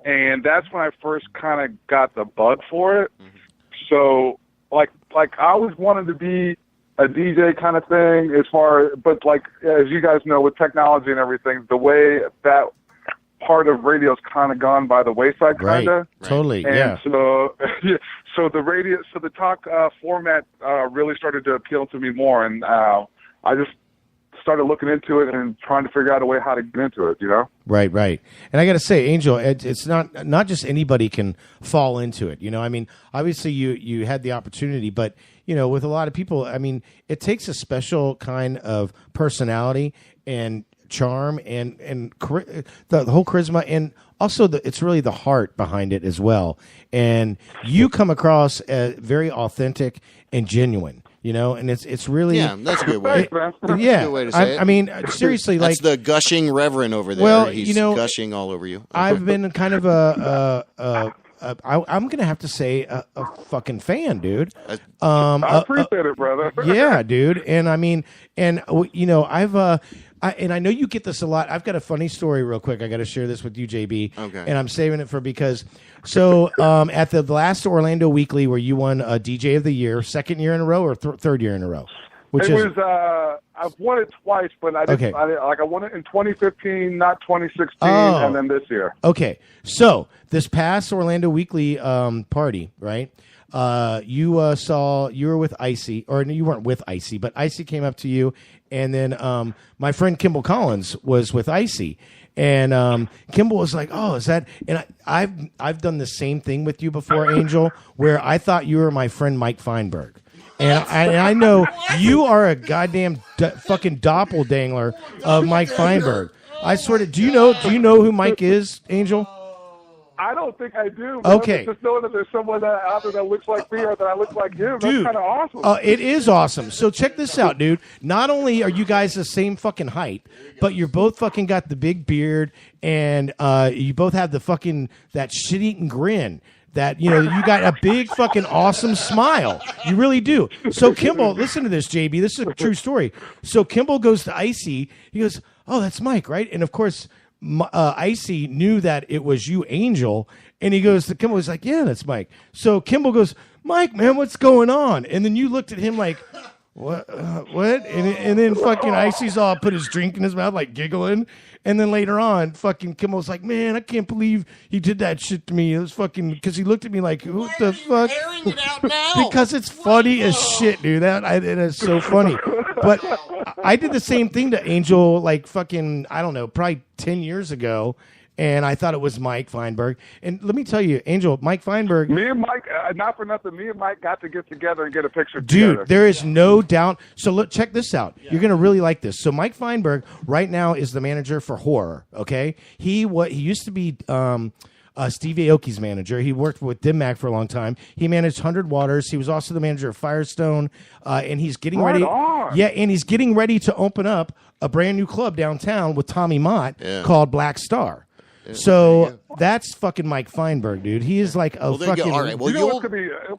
And that's when I first kind of got the bug for it. Mm-hmm. So, like I always wanted to be a DJ kind of thing but like, as you guys know, with technology and everything, the way that part of radio's kind of gone by the wayside, kind of. Right. Totally, and so the talk format really started to appeal to me more, and I just started looking into it and trying to figure out a way how to get into it, Right. And I got to say, Angel, it's not just anybody can fall into it. I mean, obviously you had the opportunity, but with a lot of people, I mean, it takes a special kind of personality and charm and the whole charisma, and also it's really the heart behind it as well. And you come across as very authentic and genuine. And it's really that's a good way. That's a good way to say it. I mean, seriously, that's the gushing reverend over there. Well, he's gushing all over you. I've been kind of I'm gonna have to say a fucking fan, dude. I appreciate it, brother. Yeah, dude. And I mean, and I know you get this a lot. I've got a funny story real quick. I got to share this with you, JB. Okay. And I'm saving it because at the last Orlando Weekly where you won DJ of the Year, second year in a row or third year in a row? I've won it twice, but I didn't. Okay. I won it in 2015, not 2016, and then this year. Okay. So this past Orlando Weekly party, right? You were with Icy, or you weren't with Icy, but Icy came up to you, and then my friend Kimball Collins was with Icy, and Kimball was like, "Oh, is that?" And I've done the same thing with you before, Angel, where I thought you were my friend Mike Feinberg, and I know you are a goddamn fucking doppelganger of Mike Feinberg. I sort of do you know who Mike is, Angel? I don't think I do. Okay. Just knowing that there's someone out there that looks like me or that I look like him, Dude, that's kind of awesome. It is awesome. So check this out, dude. Not only are you guys the same fucking height, but you're both fucking got the big beard, and you both have the fucking that shit-eating grin. That, you know, you got a big fucking awesome smile. You really do. So Kimball, listen to this, JB. This is a true story. So Kimball goes to Icy. He goes, "Oh, that's Mike, right?" And of course, Icy knew that it was you, Angel. And he goes to Kimball. He's like, "Yeah, that's Mike." So Kimball goes, "Mike, man, what's going on?" And then you looked at him like, "What? What?" And then fucking Icy's all put his drink in his mouth, like giggling. And then later on, fucking Kimmel's like, "Man, I can't believe he did that shit to me." It was fucking because he looked at me like, "What the fuck?" Airing it out now? Because it's funny as shit, dude. It is so funny. But I did the same thing to Angel, like fucking, I don't know, probably 10 years ago. And I thought it was Mike Feinberg. And let me tell you, Angel, Mike Feinberg. Me and Mike, not for nothing, me and Mike got to get together and get a picture Dude, together. there is no doubt. So look, check this out. You're going to really like this. So Mike Feinberg right now is the manager for horror, okay? He used to be Steve Aoki's manager. He worked with Dim-Mac for a long time. He managed 100 Waters. He was also the manager of Firestone. And he's getting ready. On. Yeah, and he's getting ready to open up a brand new club downtown with Tommy Mott called Black Star. So that's fucking Mike Feinberg, dude. He is like a fucking. All right. Well,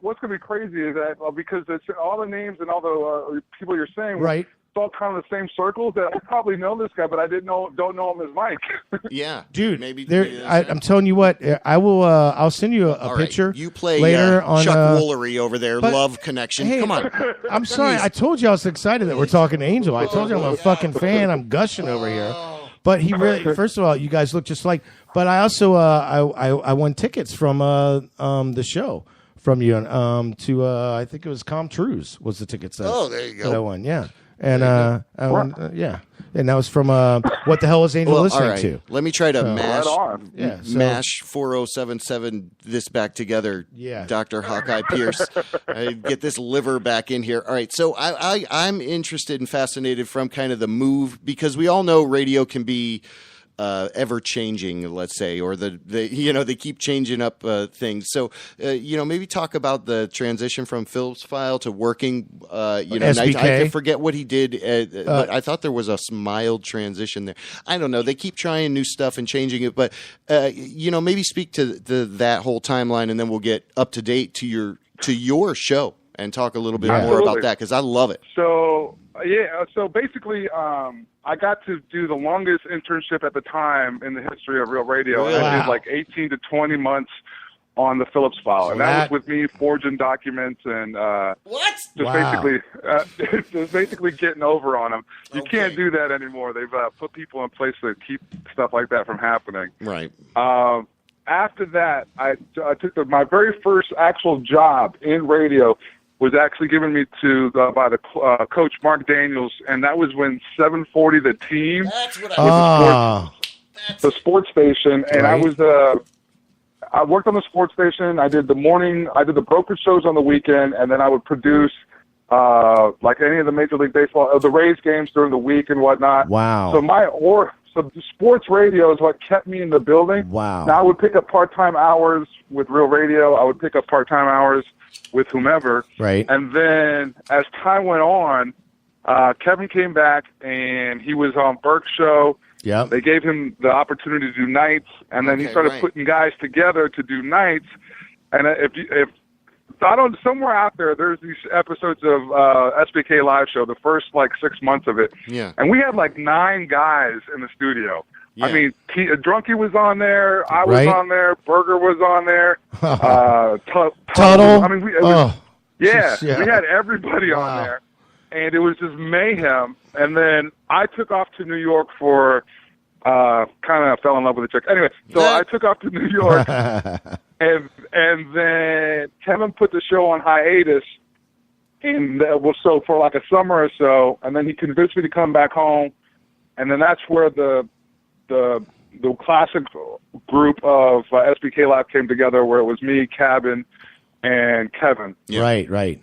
what's gonna be crazy is that because it's all the names and all the people you're saying, right? It's all kind of the same circles. That I probably know this guy, but I don't know him as Mike. Yeah, dude. Maybe I'm telling you what. I will. I'll send you a picture. You play later on Chuck Woolery over there. Love connection. Hey, come on. I'm sorry. I told you I was excited that we're talking to Angel. I told you I'm a fucking fan. I'm gushing over here. But he really. First of all, you guys look just like. But I also I won tickets from the show from you to I think it was Comtrues was the tickets that, there you go. that I won, yeah. And I won, and that was from What the Hell is Angel listening to? Let me try to Right mash 4077 this back together. Yeah. Dr. Hawkeye Pierce. Get this liver back in here. All right, so I'm interested and fascinated from kind of the move because we all know radio can be ever changing, let's say, or they keep changing up things. So maybe talk about the transition from Phillips File to working. SBK. I forget what he did, but I thought there was a mild transition there. I don't know. They keep trying new stuff and changing it, but maybe speak to that whole timeline, and then we'll get up to date to your show and talk a little bit more about that because I love it. So basically, I got to do the longest internship at the time in the history of real radio. Really? And I did Wow. like 18 to 20 months on the Phillips File, and that was with me forging documents and just basically getting over on them. You can't do that anymore. They've put people in place to keep stuff like that from happening. Right. After that, I took my very first actual job in radio was actually given me by the coach Mark Daniels, and that was when 740 The Team was the sports station, and Right. I worked on the sports station. I did the brokerage shows on the weekend, and then I would produce like any of the Major League Baseball, the Rays games during the week and whatnot. Wow. So the sports radio is what kept me in the building. Wow. Now I would pick up part-time hours with Real Radio. I would pick up part-time hours with whomever. Right. And then as time went on, Kevin came back and he was on Burke's show. Yeah. They gave him the opportunity to do nights, and then he started putting guys together to do nights. And somewhere out there's these episodes of SBK Live Show, the first 6 months of it. Yeah. And we had 9 guys in the studio. Yeah. I mean, Drunky was on there. I was Right. on there. Burger was on there. Tuttle. I mean, we had everybody on there. And it was just mayhem. And then I took off to New York for kind of fell in love with the chick. Anyway, so I took off to New York. And then Kevin put the show on hiatus, and so for a summer or so, and then he convinced me to come back home, and then that's where the classic group of SBK Live came together, where it was me, Cabin, and Kevin. Yeah. Right.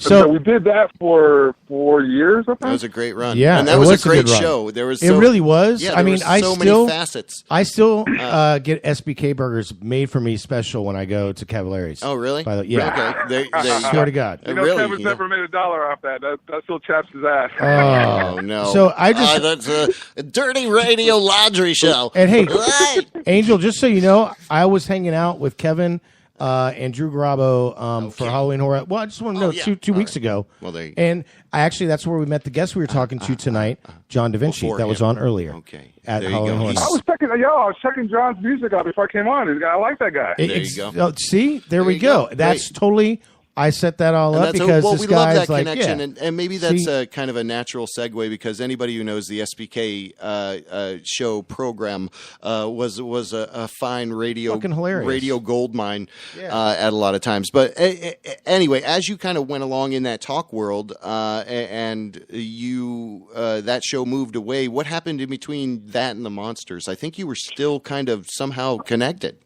So we did that for 4 years. I think. That was a great run. Yeah, and that it was a was a great good run. show. There was It really was. Yeah, I mean, there were so many facets. I still get SBK burgers made for me special when I go to Cavallari's. Oh, really? Yeah. Okay. There you Swear go. to God. You know, Really? Kevin's never made $1 off that. That still chaps his ass. Oh no! So I just that's a dirty radio laundry show. And hey, Angel, just so you know, I was hanging out with Kevin and Drew Garabo for Halloween Horror. Well, I just want to know two weeks ago. Well, there you go. And that's where we met the guest we were talking to tonight, John Da Vinci, Before that was him. on earlier. Okay. At There you Halloween go. Horror. I was checking John's music out before I came on. I like that guy. There you go. See, there we go. That's totally. I set that all And up that's because well, this we love guy's that like, connection, yeah. and maybe that's See? kind of a natural segue because anybody who knows the SBK show program was a fine Fucking hilarious. radio gold mine at a lot of times. But anyway, as you kind of went along in that talk world, and you that show moved away, what happened in between that and the Monsters? I think you were still kind of somehow connected.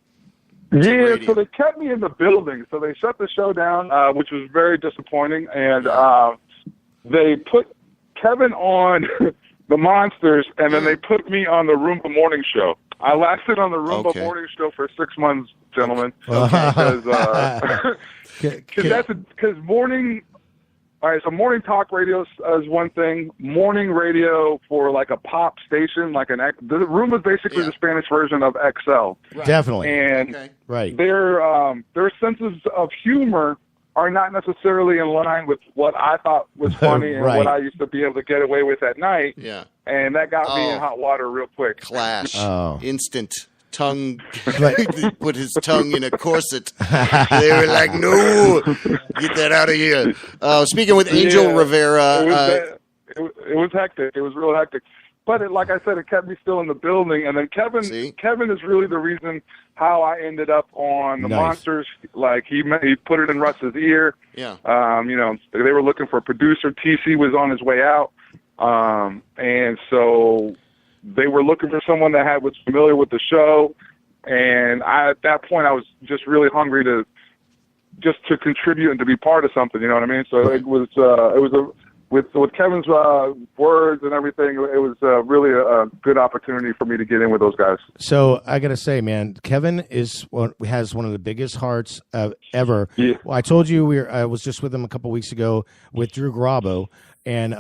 Yeah, so they kept me in the building. So they shut the show down, which was very disappointing. And they put Kevin on the Monsters, and then they put me on the Roomba Morning Show. I lasted on the Roomba Morning Show for 6 months, gentlemen. Because morning... All right, so morning talk radio is one thing. Morning radio for like a pop station, the Roomba is basically the Spanish version of XL. Right. Definitely. And right. Their senses of humor are not necessarily in line with what I thought was funny and what I used to be able to get away with at night. Yeah. And that got me in hot water real quick. Clash. Oh. Instant. Tongue, he put his tongue in a corset. They were like, "No, get that out of here." Speaking with Angel Rivera, it was hectic. It was real hectic. But like I said, it kept me still in the building. And then Kevin is really the reason how I ended up on the Monsters. Like he put it in Russ's ear. Yeah. They were looking for a producer. TC was on his way out, and so. They were looking for someone that was familiar with the show, and at that point I was just really hungry to contribute and to be part of something. You know what I mean? So it was with Kevin's words and everything. It was really a good opportunity for me to get in with those guys. So I got to say, man, Kevin has one of the biggest hearts ever. Yeah. Well, I told you I was just with him a couple weeks ago with Drew Garabo, and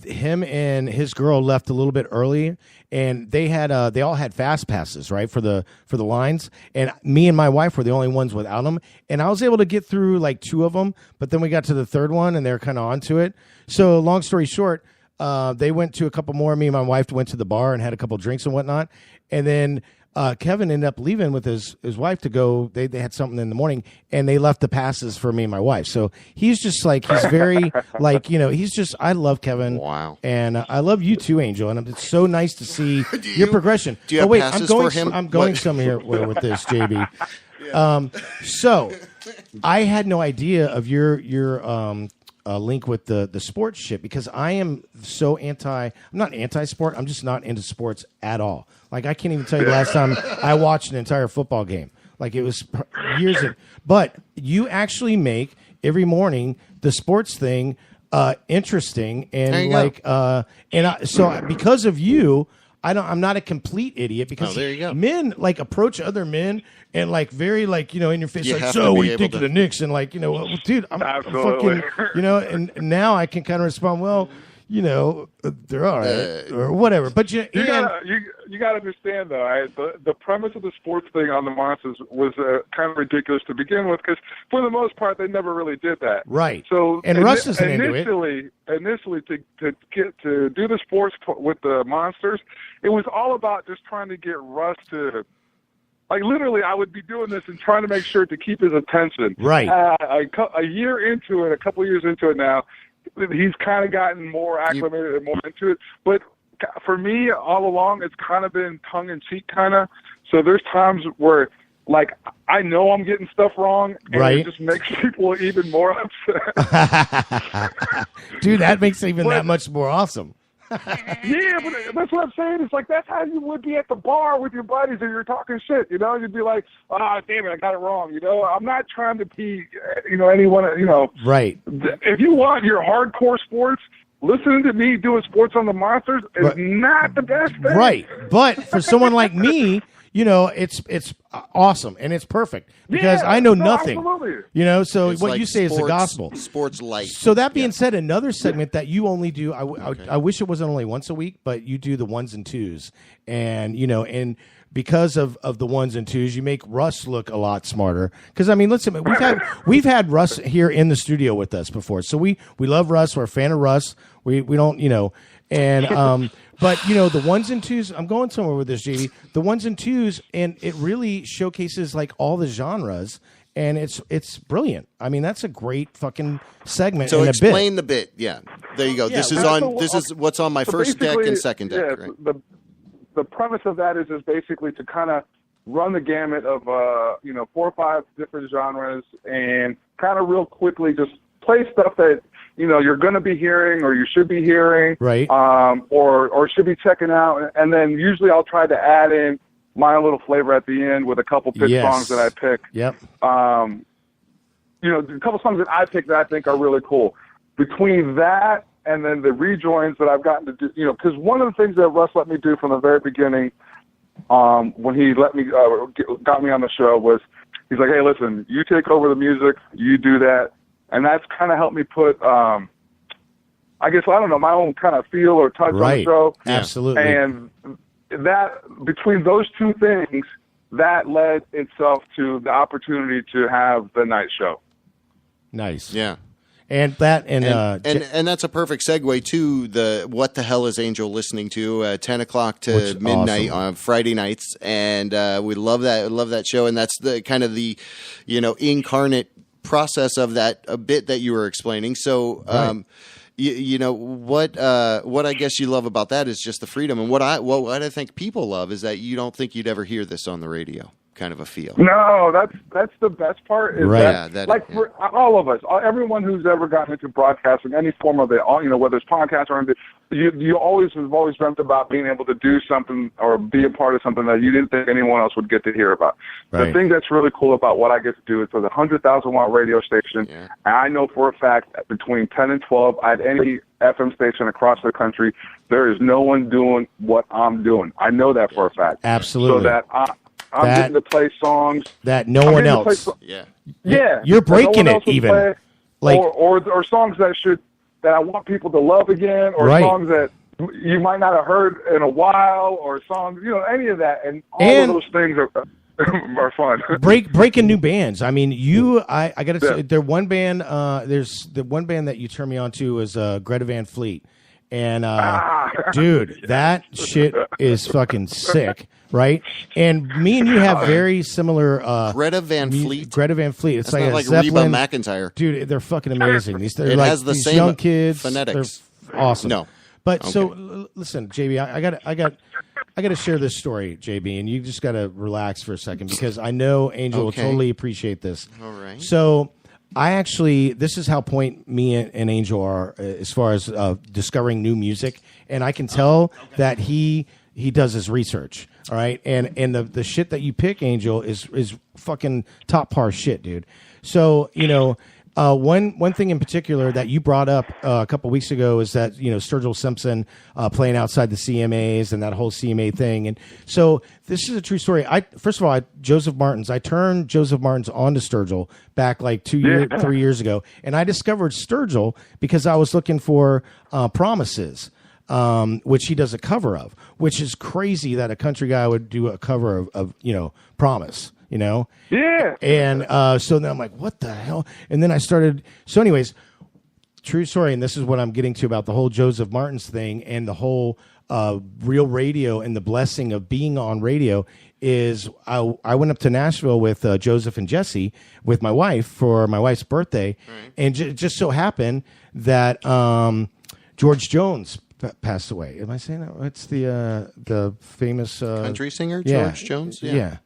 him and his girl left a little bit early, and they all had fast passes, right, for the lines, and me and my wife were the only ones without them, and I was able to get through like 2 of them, but then we got to the third one and they're kind of onto it. So long story short, they went to a couple more. Me and my wife went to the bar and had a couple drinks and whatnot, and then Kevin ended up leaving with his wife to go. They had something in the morning, and they left the passes for me and my wife. So he's just like, he's very like, he's just, I love Kevin. Wow. And I love you too, Angel. And it's so nice to see your progression. Do you have wait, passes I'm going, for him? I'm going somewhere with this, JB. So I had no idea of your link with the sports shit, because I am so I'm not anti-sport. I'm just not into sports at all. Like, I can't even tell you the last time I watched an entire football game. Like, it was years ago. But you actually make every morning the sports thing interesting, and like so because of you, I'm not a complete idiot, because there you go. Men like approach other men and like very like, in your face, You like, have so to what be do you think able of the Knicks? And like, well, dude, I'm Absolutely. fucking, and now I can kind of respond, well, they're all right or whatever. But you gotta understand though, the premise of the sports thing on the Monsters was kind of ridiculous to begin with, because for the most part they never really did that. Right. So and Russ isn't into it. Initially to do the sports with the Monsters, it was all about just trying to get Russ to. Like, literally, I would be doing this and trying to make sure to keep his attention. Right. A year into it, a couple of years into it now, he's kind of gotten more acclimated and more into it. But for me, all along, it's kind of been tongue-in-cheek kind of. So there's times where, like, I know I'm getting stuff wrong, and it just makes people even more upset. Dude, that makes it even that much more awesome. Yeah, but that's what I'm saying. It's like that's how you would be at the bar with your buddies and you're talking shit, you know? You'd be like, damn it, I got it wrong, you know? I'm not trying to be, anyone, Right. If you want your hardcore sports, listening to me doing sports on the Monsters is not the best thing. Right. But for someone like me, it's awesome and it's perfect because I know nothing. Absolutely. So It's what like you say is the sports- gospel. Sports light. So that being said, another segment that you only do, I wish it wasn't only once a week, but you do the ones and twos, and and because of the ones and twos, you make Russ look a lot smarter. Because I mean, listen, we've had Russ here in the studio with us before, so we love Russ. We're a fan of Russ. We don't and but the ones and twos. I'm going somewhere with this, JD. The ones and twos, and it really showcases like all the genres. And it's brilliant. I mean, that's a great fucking segment. So and explain the bit. Yeah, there you go. Yeah, This is what's on my so first deck basically, and second deck. yeah, Right? The premise of that is basically to kind of run the gamut of 4 or 5 different genres and kind of real quickly just play stuff that you're going to be hearing or you should be hearing, right? Or should be checking out, and then usually I'll try to add in my little flavor at the end with a couple pitch songs that I pick. Yep. A couple songs that I pick that I think are really cool. Between that and then the rejoins that I've gotten to do, because one of the things that Russ let me do from the very beginning, when he let me got me on the show, was he's like, "Hey, listen, you take over the music, you do that," and that's kind of helped me put, I guess I don't know, my own kind of feel or touch on the show. Absolutely. And that between those two things, that led itself to the opportunity to have the night show. Nice. Yeah. And that and that's a perfect segue to the What the Hell is Angel listening to 10 o'clock to midnight on Friday nights, and we love that show, and that's the kind of the incarnate process of that a bit that you were explaining. So what I guess you love about that is just the freedom, and what I think people love is that you don't think you'd ever hear this on the radio. Kind of a feel. No, that's the best part. Is right. For all of us, everyone who's ever gotten into broadcasting, any form of it, whether it's podcast or anything, you always have always dreamt about being able to do something or be a part of something that you didn't think anyone else would get to hear about. Right. The thing that's really cool about what I get to do is for the 100,000-watt radio station, and I know for a fact that between 10 and 12, at any FM station across the country, there is no one doing what I'm doing. I know that for a fact. Absolutely. So that I'm getting to play songs that no one else. Yeah, you're breaking no one it else would even. play, Like or songs that I want people to love again, or songs that you might not have heard in a while, or songs, any of that, and all of those things are fun. breaking new bands. I mean, I got to say, there's one band that you turned me on to is Greta Van Fleet, and dude, that shit is fucking sick. Right, and me and you have very similar. Greta Van Fleet. Greta Van Fleet. It's That's like not like Zeppelin. Reba McEntire, dude. They're fucking amazing. They're it like has the these same young kids. phonetics. They're awesome. No, but so listen, JB. I got to share this story, JB, and you just got to relax for a second because I know Angel will totally appreciate this. All right. So this is how point me and Angel are as far as discovering new music, and I can tell that he does his research. All right, and the shit that you pick, Angel, is fucking top par shit, dude. So one thing in particular that you brought up a couple weeks ago is that Sturgill Simpson playing outside the CMAs and that whole CMA thing, and so this is a true story. First of all, Joseph Martins. I turned Joseph Martins onto Sturgill back like 3 years ago, and I discovered Sturgill because I was looking for Promises. Which he does a cover of, which is crazy that a country guy would do a cover of Promise, Yeah. And so then I'm like, what the hell? And then I started. So, anyways, true story, and this is what I'm getting to about the whole Joseph Martins thing and the whole real radio and the blessing of being on radio. Is I went up to Nashville with Joseph and Jesse with my wife for my wife's birthday, and just so happened that George Jones passed away. Am I saying that? It's the famous country singer George Jones. Yeah.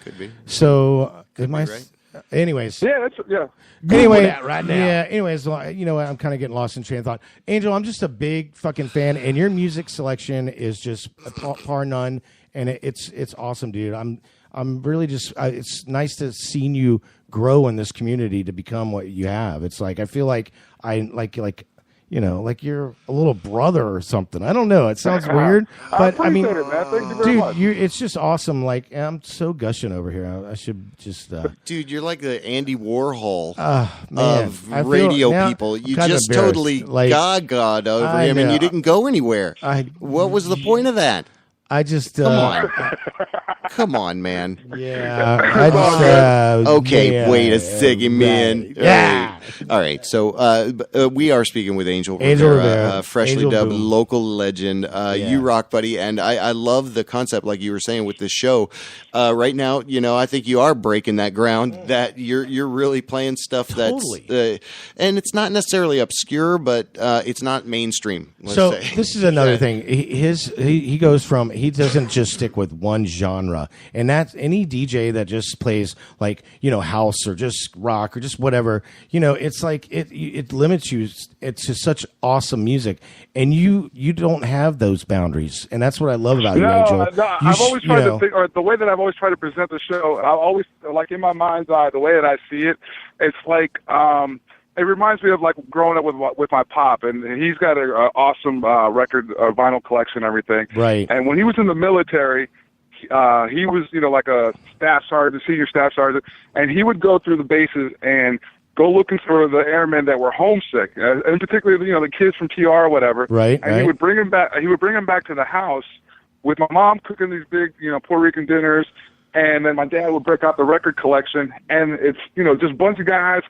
Could be. So Could am be I right. Anyways. Yeah, that's yeah. Anyway, Google that right now. Yeah. Anyways, you know what? I'm kind of getting lost in train of thought. Angel, I'm just a big fucking fan, and your music selection is just par none, and it's awesome, dude. I'm really just. It's nice to see you grow in this community to become what you have. It's like I feel like you know, like you're a little brother or something. I don't know. It sounds weird, but I mean, it, man. Thank you very much. dude, it's just awesome. Like I'm so gushing over here. I should just. Dude, you're like the Andy Warhol man, of I feel- radio now people. You I'm kinda just embarrassed. totally Like, gaga over I him, and know. you didn't go anywhere. What was the point of that? I just Come on. Come on, man. Yeah, I just, okay, yeah, wait a second, man. Yeah. All right. So we are speaking with Angel Angel Rivera, Rivera. freshly Angel dubbed Boom. local legend. You rock, buddy. And I love the concept, like you were saying, with this show. Right now, you know, I think you are breaking that ground. That you're really playing stuff that's, and it's not necessarily obscure, but it's not mainstream. Let's So say. this is another thing. He goes from, he doesn't just stick with one genre, and that's any DJ that just plays like, you know, house or just rock or just whatever. You know, it's like it limits you. It's just such awesome music, and you don't have those boundaries, and that's what I love about you, Angel. No, I've always tried to think, or the way that I've always tried to present the show. I always like in my mind's eye, the way that I see it, it's like. It reminds me of like growing up with my pop, and he's got an awesome record vinyl collection and everything. Right. And when he was in the military, he was like a staff sergeant, senior staff sergeant, and he would go through the bases and go looking for the airmen that were homesick, and particularly the kids from TR or whatever. Right. And he would bring them back. He would bring them back to the house with my mom cooking these big Puerto Rican dinners. And then my dad would break out the record collection, and it's, just a bunch of guys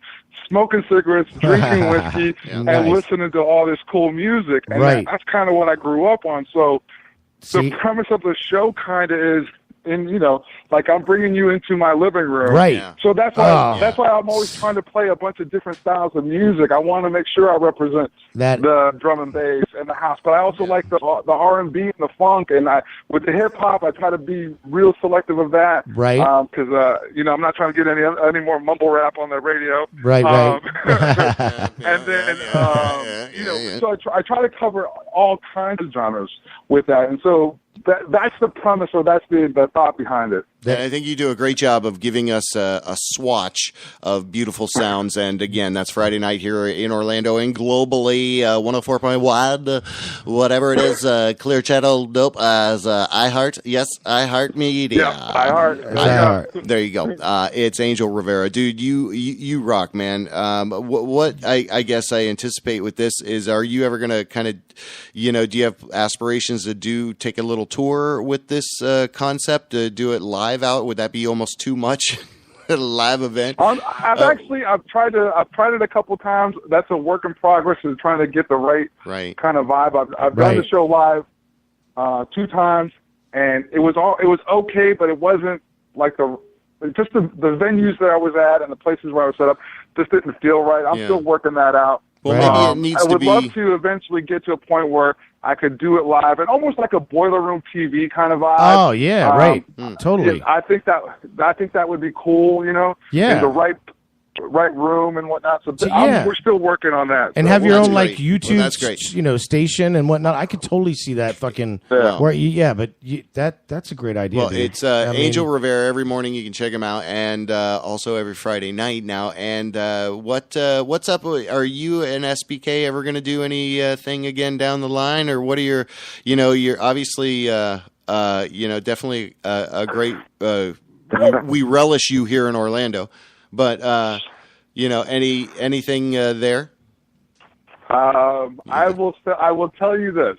smoking cigarettes, drinking whiskey, and listening to all this cool music. And that's kind of what I grew up on. So the premise of the show kind of is, like I'm bringing you into my living room. Right. Yeah. So that's why I'm always trying to play a bunch of different styles of music. I want to make sure I represent the drum and bass and the house, but I also like the R&B and the funk, and with the hip hop I try to be real selective of that. Right. Because I'm not trying to get any more mumble rap on the radio. Right. And then so I try to cover all kinds of genres with that, and so that's the premise, or that's the thought behind it. And I think you do a great job of giving us a swatch of beautiful sounds. And again, that's Friday night here in Orlando and globally, 104.1, whatever it is, Clear Channel, nope, as iHeart. Yes, iHeart Media. Yeah, iHeart. There you go. It's Angel Rivera. Dude, you rock, man. What I guess I anticipate with this is, are you ever going to kind of, do you have aspirations to take a little tour with this concept, to do it live out? Would that be almost too much? A live event? I've tried it a couple times. That's a work in progress, and trying to get the right kind of vibe. I've done the show live 2 times, and it was okay, but it wasn't like the venues that I was at and the places where I was set up just didn't feel right. I'm still working that out. Well, maybe it needs I would to be. love to eventually get to a point where I could do it live, and almost like a boiler room TV kind of vibe. Oh yeah, right, totally. I think that would be cool. Yeah. In the right room and whatnot. So we're still working on that. And so have your own like great. YouTube, Well, that's great. station and whatnot. I could totally see that fucking. That's a great idea. Well, dude. it's Angel Rivera. Every morning you can check him out, and also every Friday night now. And what's up? Are you and SBK ever going to do anything again down the line, or what are your? You're obviously definitely a great. We relish you here in Orlando, but anything there? I will tell you this,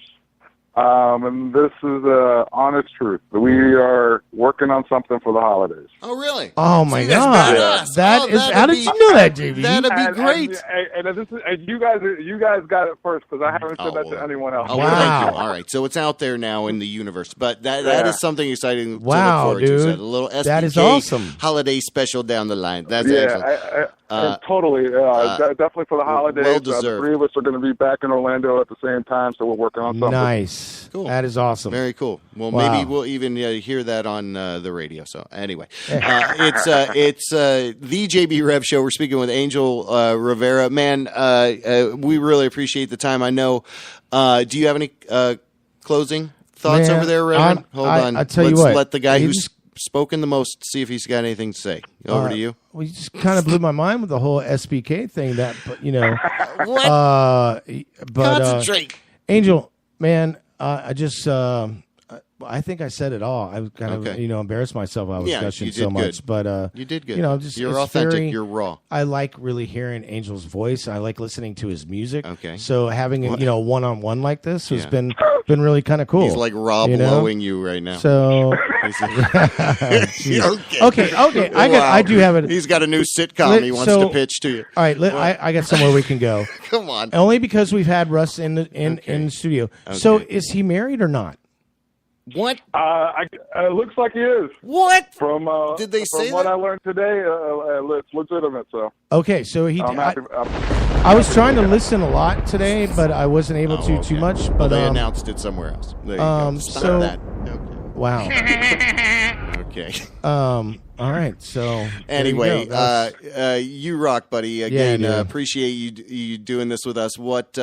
and this is the honest truth. We are working on something for the holidays. Oh, really? Oh my God! That is. How did you know that, JB? That'd be great. And you guys got it first, because I haven't said that to anyone else. Oh, thank you. All right, so it's out there now in the universe, but that is something exciting to look Wow, forward to. dude. So a little SBK That is awesome. holiday special down the line. That's excellent. Totally. Definitely for the holidays. well The deserved. three of us are going to be back in Orlando at the same time, so we're working on something. Nice. Cool. That is awesome. Very cool. Well, Wow. maybe we'll even hear that on the radio. So anyway, it's the JB Rev Show. We're speaking with Angel Rivera. Man, we really appreciate the time. I know. Do you have any closing thoughts Man, over there, Reverend? Hold on. I tell Let's you what, let the guy you who's just- spoken the most see if he's got anything to say. Over to you. Well, you just kind of blew my mind with the whole SBK thing. That, but What? Concentrate. Angel, man. I just. I think I said it all. I was kind of, embarrassed myself. I was gushing you did so good. much, but you did good. Just You're it's authentic. You're raw. I like really hearing Angel's voice. I like listening to his music. Okay. So having one-on-one like this has been really kind of cool. He's like Rob Lowing you right now. So okay. I do have it. He's got a new sitcom he wants to pitch to you. All right, I got somewhere we can go. Come on. Only because we've had Russ in the studio. Okay. So is he married or not? What? It looks like he is. What? From did they say what that? I learned today, it's legitimate. So Okay, so he. I'm happy. I was trying to listen a lot today, but I wasn't able to too much. But Well, they announced it somewhere else. There you go. Stop so that. wow. Okay. All right. So Anyway, there you go. you rock, buddy. Again, dude. appreciate you doing this with us. What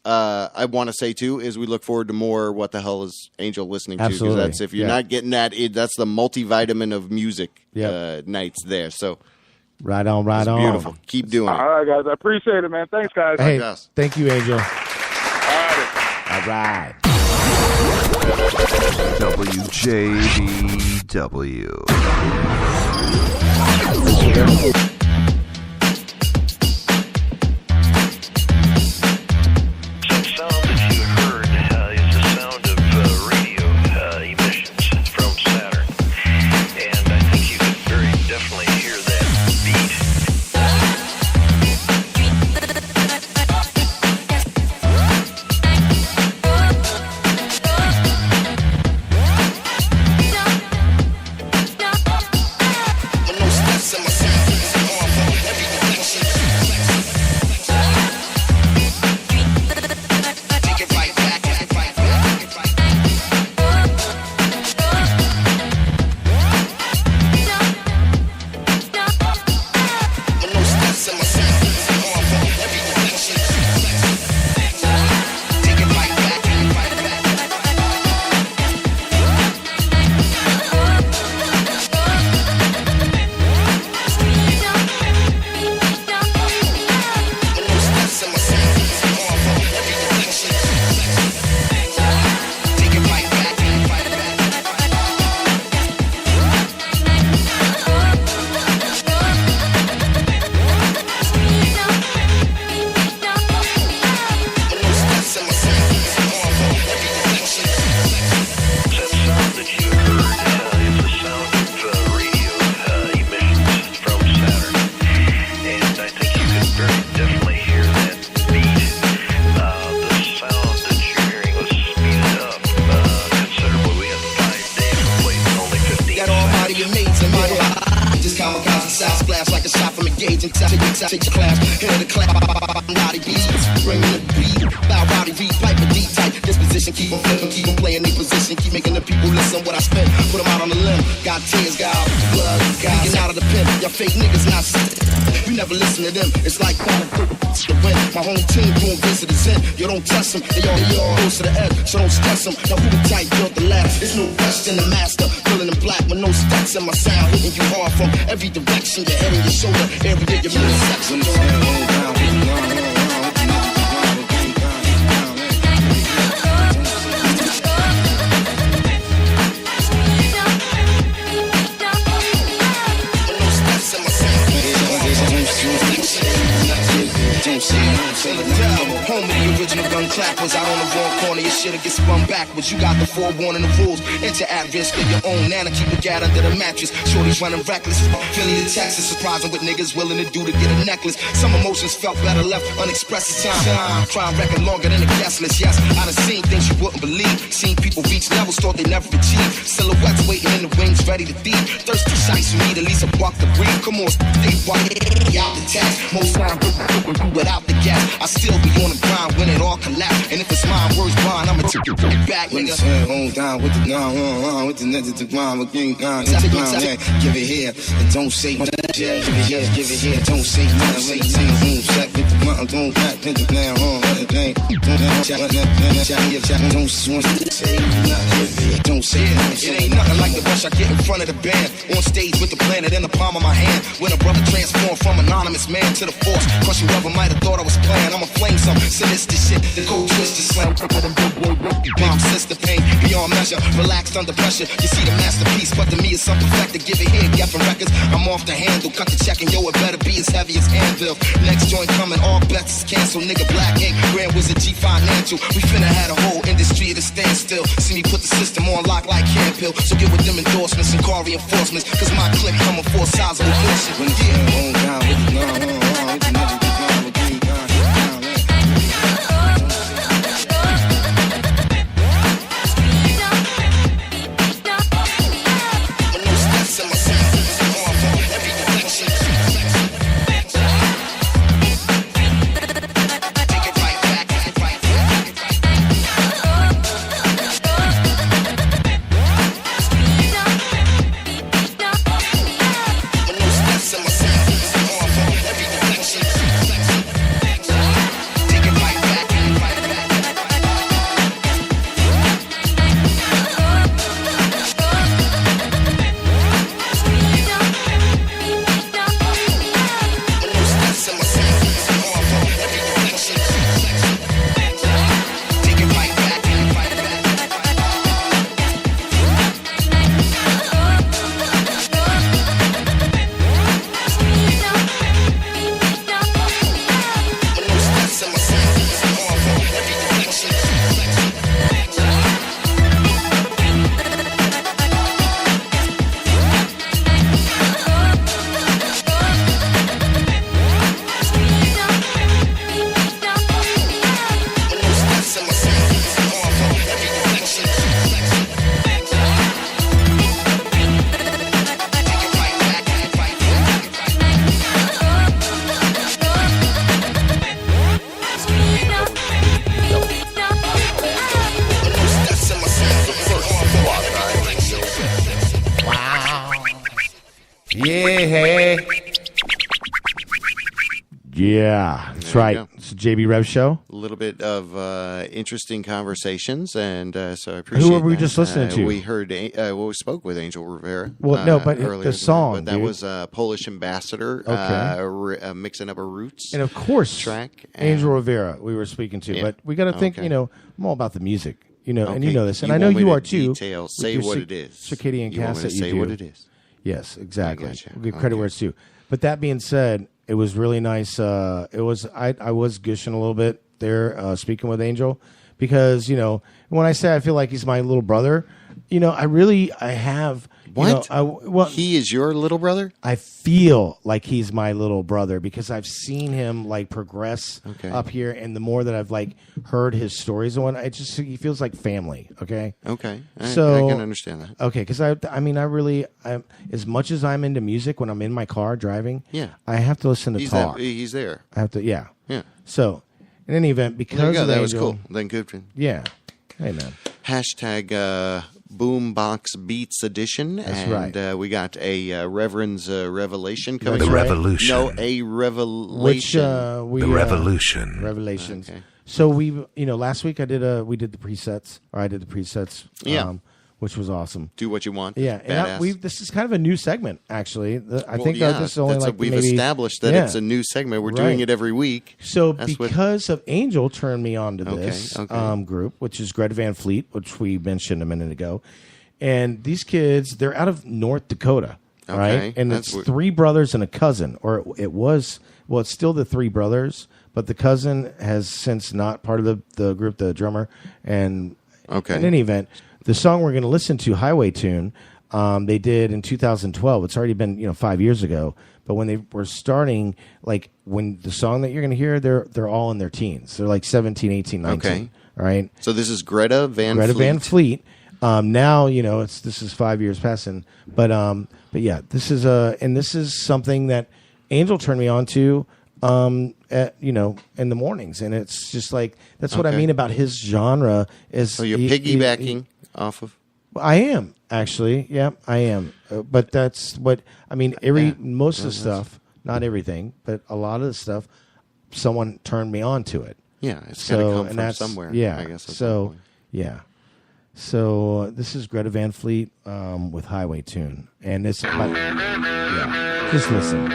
I want to say too is we look forward to more. What the hell is Angel listening to? Absolutely. Because that's if you're not getting that, that's the multivitamin of music nights there. So right on. beautiful. Keep doing it. All right, guys. I appreciate it, man. Thanks, guys. Hey, thank you, Angel. All right. WJBW. Take your class, head of the class, naughty beats, bringing the beat, bow rowdy beat, pipe a D-type, disposition, keep on flipping, keep on playing their position, keep making the people listen what I spent, put them out on the limb, got tears, got blood, leaking out of the pen, y'all fake niggas not you never listen to them, it's like the win, my home team doing visitors in, you don't test them, they all close to the edge, so don't stress them, now who the type built the last, there's no question, the master, feeling in black with no stats in my sound, hitting you hard from every direction, your head and your shoulder, area, your middle section. Homie, the original gun clappers out on the wrong corner, your shit'll get spun backwards. You got the forewarning of rules. Enter at risk of your own nana. Keep a gat under the mattress. Shorty's running reckless. Philly to Texas, surprising what niggas willing to do to get a necklace. Some emotions felt better left unexpressed as time. Crime record longer than a guest list. Yes, I done seen things you wouldn't believe. Seen people reach levels thought they never achieved. Silhouettes waiting in the wings, ready to thieve. Thirsty sights, you need at least a buck to breathe. Come on, stay white, out the tax. Most time without the gas. I still be on the grind when it all collapse. And if it's mine, words blind, I'ma take it back, nigga. Hold down with the ground, with the niggas to grind, with the grind, give it here and don't say nothing. Give it here, don't say nothing. Check with the ground, don't back, hit the ground, don't say nothing. Don't say it. It ain't nothing like the rush I get in front of the band. On stage with the planet in the palm of my hand. When a brother transformed from anonymous man to the force. Crush whoever might have thought I was playing. I'ma flame some sinister shit. The cold twist is slam. Bomb sister pain beyond measure. Relaxed under pressure. You see the masterpiece, but to me it's something perfected. Give it here, Geffen Records. I'm off the handle. Cut the check and yo, it better be as heavy as Anvil. Next joint coming, all bets is canceled. Nigga Black Ink, Grand Wizard G Financial. We finna had a whole industry at a standstill. See me put the system on lock like Campbell. So get with them endorsements and car reinforcements. Cause my clip coming for a sizable portion. When yeah, on down with the Yeah, that's right. It's a JB Rev show. A little bit of interesting conversations, and so I appreciate. Who were we that. just listening to? We heard. We spoke with Angel Rivera. Well, no, but earlier the song. But that was Polish Ambassador. Okay. Mixing up a Roots. And of course, track. Angel Rivera. We were speaking to, but we got to think. Okay. I'm all about the music. And Okay. you know this, and You I know want me you to are too. detail, say what it is. Circadian You want me cast to that you say do. what it is. Yes, exactly. I gotcha. We'll give credit where it's due. But that being said, it was really nice. It was I was gushing a little bit there, speaking with Angel, because when I say I feel like he's my little brother, I have. What? Well, he is your little brother? I feel like he's my little brother because I've seen him progress up here, and the more that I've heard his stories and whatnot, he feels like family. Okay. Okay. So I can understand that. Okay, because I really, as much as I'm into music when I'm in my car driving, I have to listen to talk. He's there. I have to, yeah. So, in any event, because of that Angel, was cool. Then good. Yeah. Hey man. Hashtag Boombox Beats Edition. That's right. We got a Reverend's Revelation coming. That's up. right. Revolution. No, a Revelation. Which The Revolution. Revelations. Okay. So last week we did the presets, or I did the presets. Yeah. Which was awesome. Do what you want. Yeah, and this is kind of a new segment, actually. I think yeah, this is only we've established that it's a new segment. We're doing it every week. So because of Angel turned me on to this Okay. Group, which is Greta Van Fleet, which we mentioned a minute ago, and these kids, they're out of North Dakota, right? And it's three brothers and a cousin, or it was. Well, it's still the three brothers, but the cousin has since not part of the group, the drummer. And in any event, the song we're going to listen to, Highway Tune, they did in 2012. It's already been 5 years ago. But when they were starting, like when the song that you're going to hear, they're all in their teens. They're like 17, 18, 19. Okay. All right. So this is Greta Van Fleet. Van Fleet. Now this is 5 years passing, but yeah, this is something that Angel turned me on to, in the mornings, and it's just like that's what I mean about his genre. Is so you're piggybacking off of? I am actually, yeah, I am, but that's what I mean. Most of the stuff, not everything, but a lot of the stuff, someone turned me on to it. Yeah, it's got to come from somewhere. Yeah, I guess. So yeah. So this is Greta Van Fleet with Highway Tune, and it's just listen.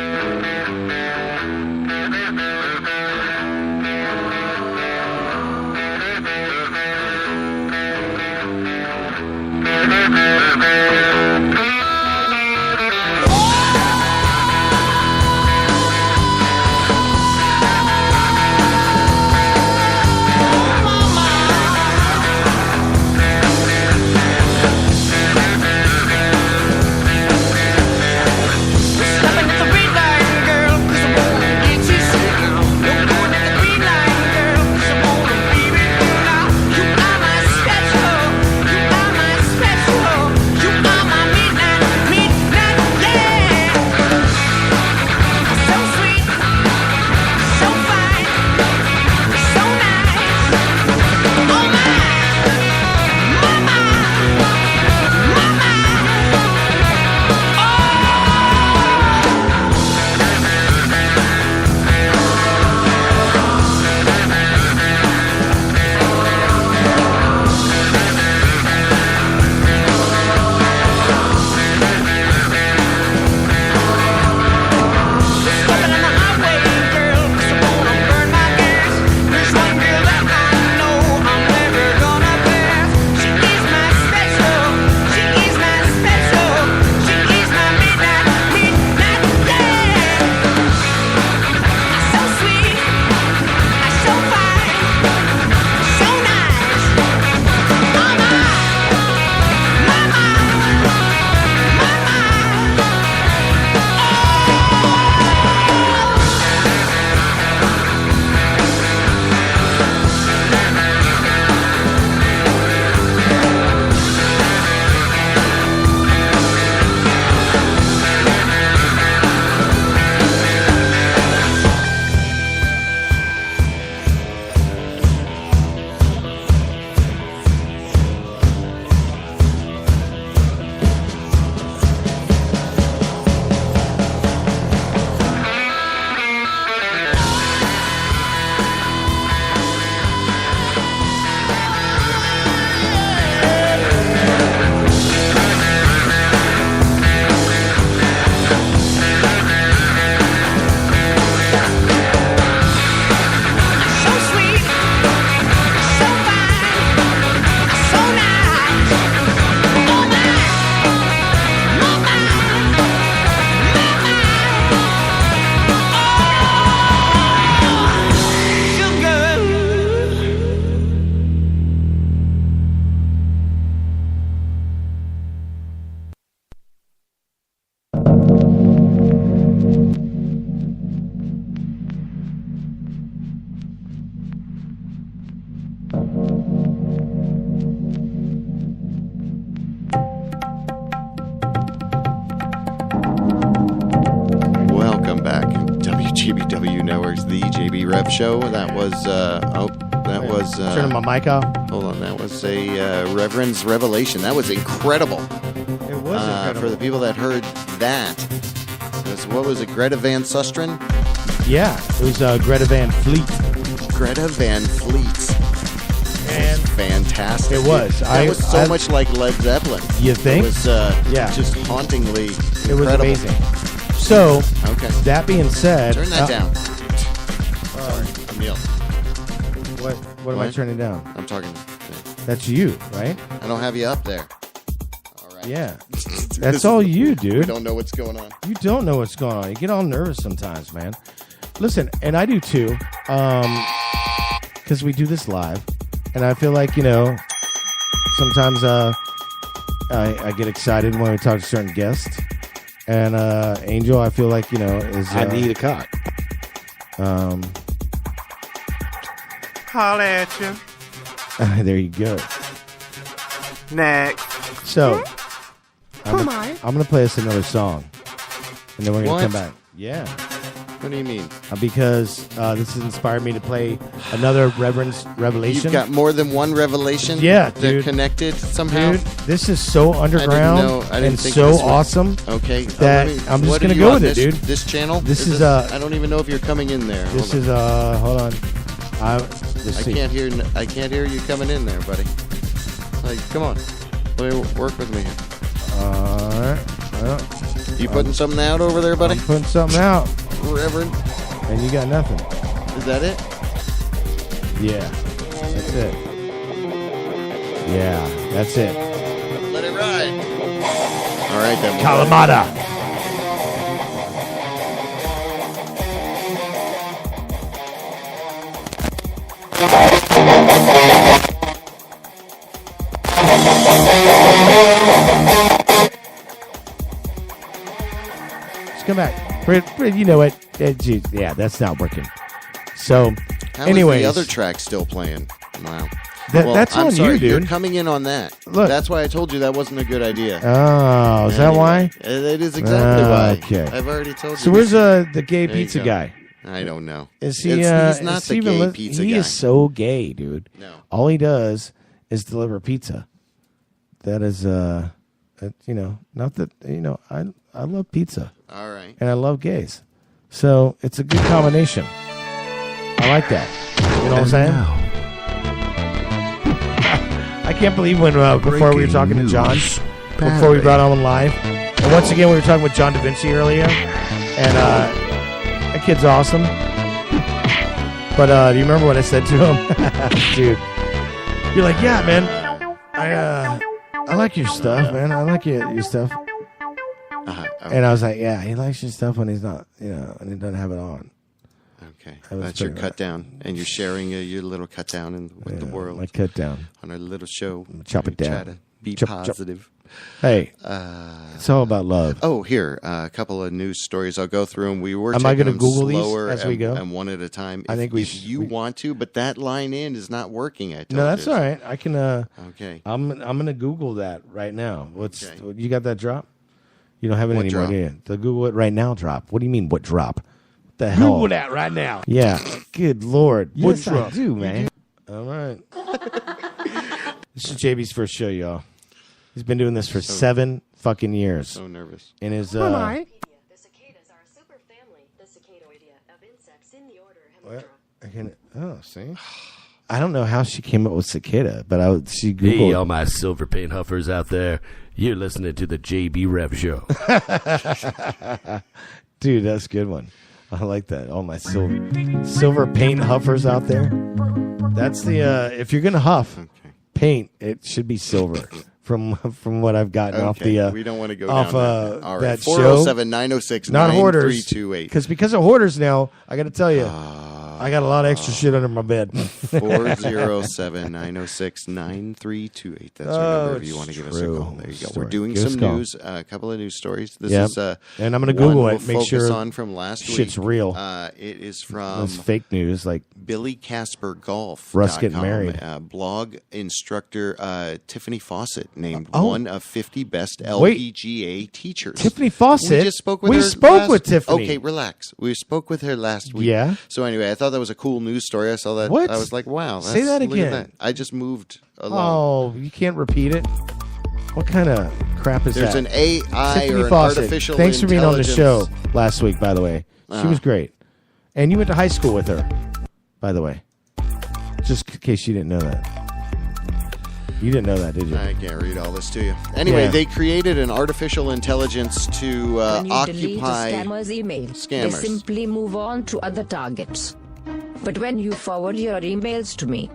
WJBW Network's The JB Rev Show. That was, turning my mic off. Hold on, that was a Reverend's Revelation. That was incredible. It was incredible. For the people that heard that. What was it, Greta Van Susteren? Yeah, it was Greta Van Fleet. Greta Van Fleet. And fantastic. It was. That was so much like Led Zeppelin. You think? It was just hauntingly incredible. It was amazing. So, okay. That being said... Turn that down. Sorry, Emil. What am I turning down? I'm talking... That's you, right? I don't have you up there. All right. Yeah. That's all you, dude. We don't know what's going on. You don't know what's going on. You get all nervous sometimes, man. Listen, and I do too, because we do this live, and I feel like sometimes I get excited when we talk to certain guests, and Angel, I feel like is I need a cock. Holla at you. There you go. Next. So, Who am I'm going to play us another song, and then we're going to come back. Yeah. What do you mean? Because this has inspired me to play another Revelation. You've got more than one Revelation? Yeah, They're dude. connected somehow? Dude, this is so underground I didn't and think so this was- awesome Okay. that I'm just what going are to you go on, with it, dude. This channel? This is I don't even know if you're coming in there. This Hold is on. hold on. I can't hear you coming in there, buddy. Like, come on. Work with me here. All right. Well, You putting something out over there, buddy? I'm putting something out. Reverend. And you got nothing. Is that it? Yeah. That's it. Yeah. That's it. Let it ride. All right, then. Kalamata. Let's come back. You know what? Yeah, that's not working. So, How anyways, is the other track still playing? Wow. That's I'm on sorry, you, dude. You're coming in on that. Look. That's why I told you that wasn't a good idea. Oh, is that why? It is exactly why. Okay. I've already told you. So where's this. the gay There you pizza go. guy? I don't know. Is he? He's not is the he gay even pizza he guy. is so gay, dude. No. All he does is deliver pizza. That is, not that I love pizza. All right. And I love gays, so it's a good combination. I like that. You know what I'm saying? I can't believe when before we were talking to John, before we brought him live, and once again we were talking with John Da Vinci earlier, and that kid's awesome. But do you remember what I said to him, dude? You're like, yeah, man, I like your stuff, man. I like your stuff. And I was like, yeah, he likes your stuff when he's not, and he doesn't have it on. Okay, that's your pretty cut down, and you're sharing your little cut down with the world. My cut down on our little show. Chop it We down. Try to be Chop. positive. Hey, it's all about love. Oh, here a couple of news stories. I'll go through them. We were. Am I going to Google these slower as we go? and one at a time? I think if you want to, but that line in is not working. I told No, that's you. all right. I can. Okay. I'm gonna Google that right now. You got that drop? You don't have it What anymore, drop? do you? The Google it right now drop. What do you mean? What drop? What the hell? Google that right now. Yeah. Good Lord. Yes, What I drop? Do, man. All right. This is JB's first show, y'all. He's been doing this for 7 fucking years. So nervous. In his Who am I? see? I don't know how she came up with cicada, but she Googled. Hey, all my silver paint huffers out there. You're listening to the JB Rev Show. Dude, that's a good one. I like that. All my silver paint huffers out there. That's the if you're gonna huff paint, it should be silver. From what I've gotten off the we don't want to go off down that. All right. that 407-906-9328. not hoarders, because of hoarders now. I got to tell you, I got a lot of extra shit under my bed. 407-906-9328. That's our number if you want to give us a call. There you go. We're doing some news, a couple of news stories. This is and I'm going to Google it, make sure on from last shit's week. real. It is from It's fake news, like Billy Casper Golf. Russ getting married. Blog instructor Tiffany Fawcett named one of 50 best Wait. LPGA teachers. Tiffany Fawcett? We just spoke with We her. spoke with Tiffany. Okay, relax. We spoke with her last week. Yeah. So anyway, I thought that was a cool news story. I saw that. What? I was like, wow. Say that look at again. that. I just moved along. Oh, you can't repeat it. What kind of crap is There's that? an AI Tiffany or an Fawcett. artificial Thanks for being on the show intelligence. last week, by the way. She was great. And you went to high school with her, by the way. Just in case you didn't know that. You didn't know that, did you? I can't read all this to you. Anyway, Yeah. they created an artificial intelligence to When you delete a occupy scammer's email, they scammers. simply move on to other targets. But when you forward your emails to me,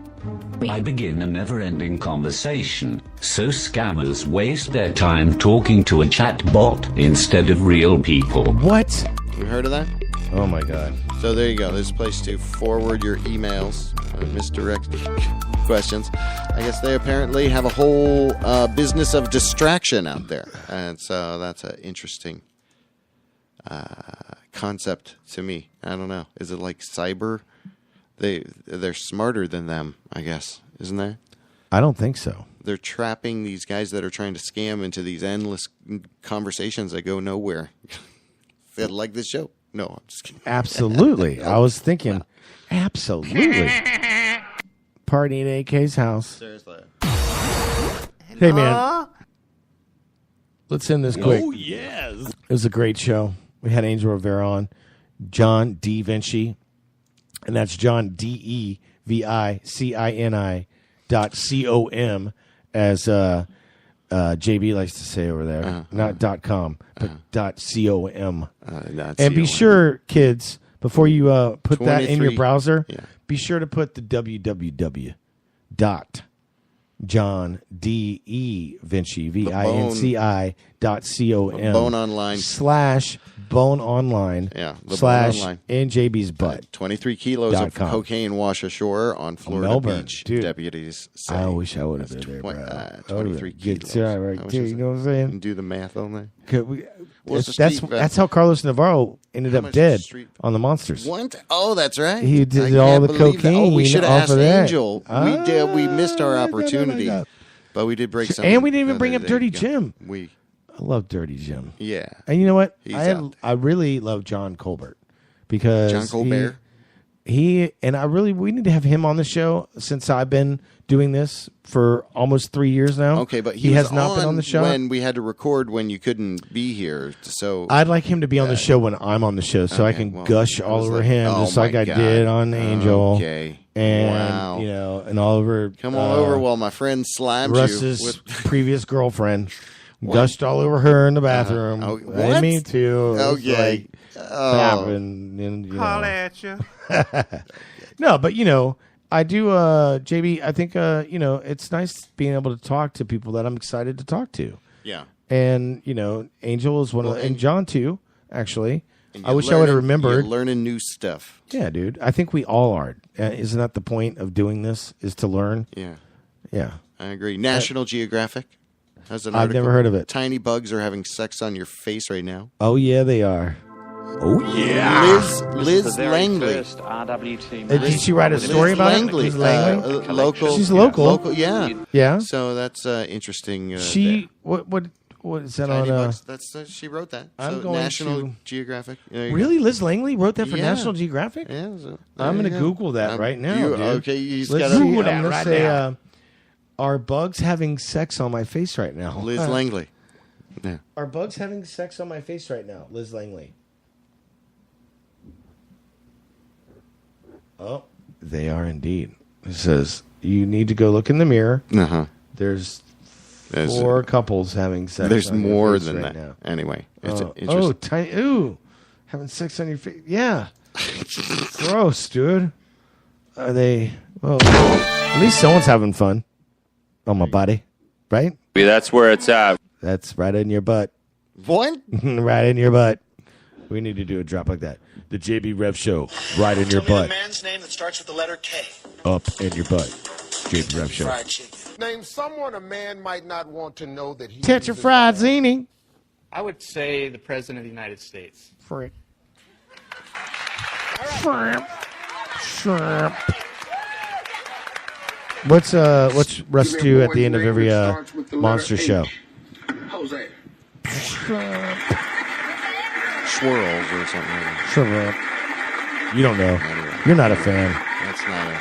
I begin a never-ending conversation, so scammers waste their time talking to a chat bot instead of real people. What? You heard of that? Oh my God. So there you go. There's a place to forward your emails, misdirect questions. I guess they apparently have a whole business of distraction out there. And so that's an interesting concept to me. I don't know. Is it like cyber? They're smarter than them, I guess. Isn't there? I don't think so. They're trapping these guys that are trying to scam into these endless conversations that go nowhere. Feel like this show. No, I'm just kidding. Absolutely. I was thinking, absolutely. Party at AK's house. Seriously. Hey, man. Let's end this quick. Oh, yes. It was a great show. We had Angel Rivera on, John D. Vinci, and that's John DEVICINI.com, as JB likes to say over there. Not .com, but .com. And be sure, kids, before you put that in your browser, be sure to put the www. John D.E. Vinci, VINCI.com. Bone Online. / Bone Online. Yeah. / NJB's butt. 23 kilos of cocaine wash ashore on Florida Melbourne. Beach. Dude, Deputies say. I wish I would have been there, bro. 23 Good kilos. job right there, you know what I'm saying? Do the math on that. That's how Carlos Navarro ended up dead on the Monsters. What? Oh, that's right. He did I all can't the believe that. cocaine. Oh, we should have off asked of that. Angel. We missed our opportunity. But we did break something. And we didn't even the bring other up day. Dirty Yeah. Jim. I love Dirty Jim. Yeah. And you know what? He's out. I really love John Colbert because John Colbert? He and we need to have him on the show since I've been doing this for almost 3 years now. Okay, but he has not been on the show when we had to record when you couldn't be here. So I'd like him to be on the show when I'm on the show, so I can gush all over him, just like I did on Angel. Okay. And and all over. Come on over while my friend slimes Russ's you. With previous girlfriend gushed all over her in the bathroom. what? Me too. It was Okay. happened, and, Holla at you. No, but I do, JB. I think it's nice being able to talk to people that I'm excited to talk to. Yeah. And Angel is one of, and John too. Actually, And I you're wish I would have learning- remembered. You're learning new stuff. Yeah, dude. I think we all are. Isn't that the point of doing this? Is to learn. Yeah. Yeah. I agree. National Geographic has an I've article. never heard of it. Tiny bugs are having sex on your face right now. Oh yeah, they are. Oh Liz Langley. Did she write a story Liz about Langley, it? Liz Langley? local. She's local. Yeah. Yeah. So that's interesting. She what is that Tiny on? bugs. That's she wrote that. I'm so going National to- Geographic. There you Really, go. Liz Langley wrote that for Yeah. National Geographic? Yeah. So I'm there going you to go. Google that right now. You, dude. okay, you just Let's gotta see. Google I'm that gonna right say, now. are bugs having sex on my face right now? Liz Langley. Yeah. Are bugs having sex on my face right now? Liz Langley. Oh, they are indeed. It says you need to go look in the mirror. Uh-huh. There's There's 4 couples having sex. There's on your more face than right that. now. Anyway, it's interesting. Oh, tiny. Ooh, having sex on your face. Yeah. Gross, dude. Are they? Well, at least someone's having fun on my body, right? That's where it's at. That's right in your butt. What? Right in your butt. We need to do a drop like that. The JB Rev Show, right in your butt. man's name that starts with the letter K. Up in your butt. JB Rev Show. Fried chicken. Name someone a man might not want to know that he. Tetra fried zini. I would say the President of the United States. Frick. Shrimp. Shrimp. What's Russ do at the end of every monster show? Jose. Swirls or something like that. Shrimp. You don't know. You're not a fan. That's not a...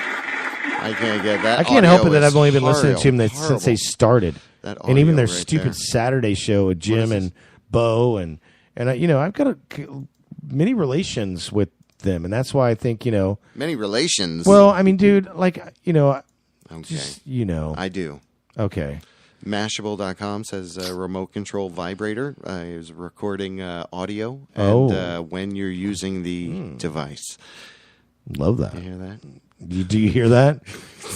I can't get that. I can't help it audio that is I've only been listening to him horrible. since they started. That And even their audio right stupid there. Saturday show with Jim and Bo and I've got many relations with them, and that's why I think Many relations. Well, I mean, dude, Okay. just I do. Okay. Mashable.com says remote control vibrator is recording audio and when you're using the device. Love that. You hear that? Do you hear that?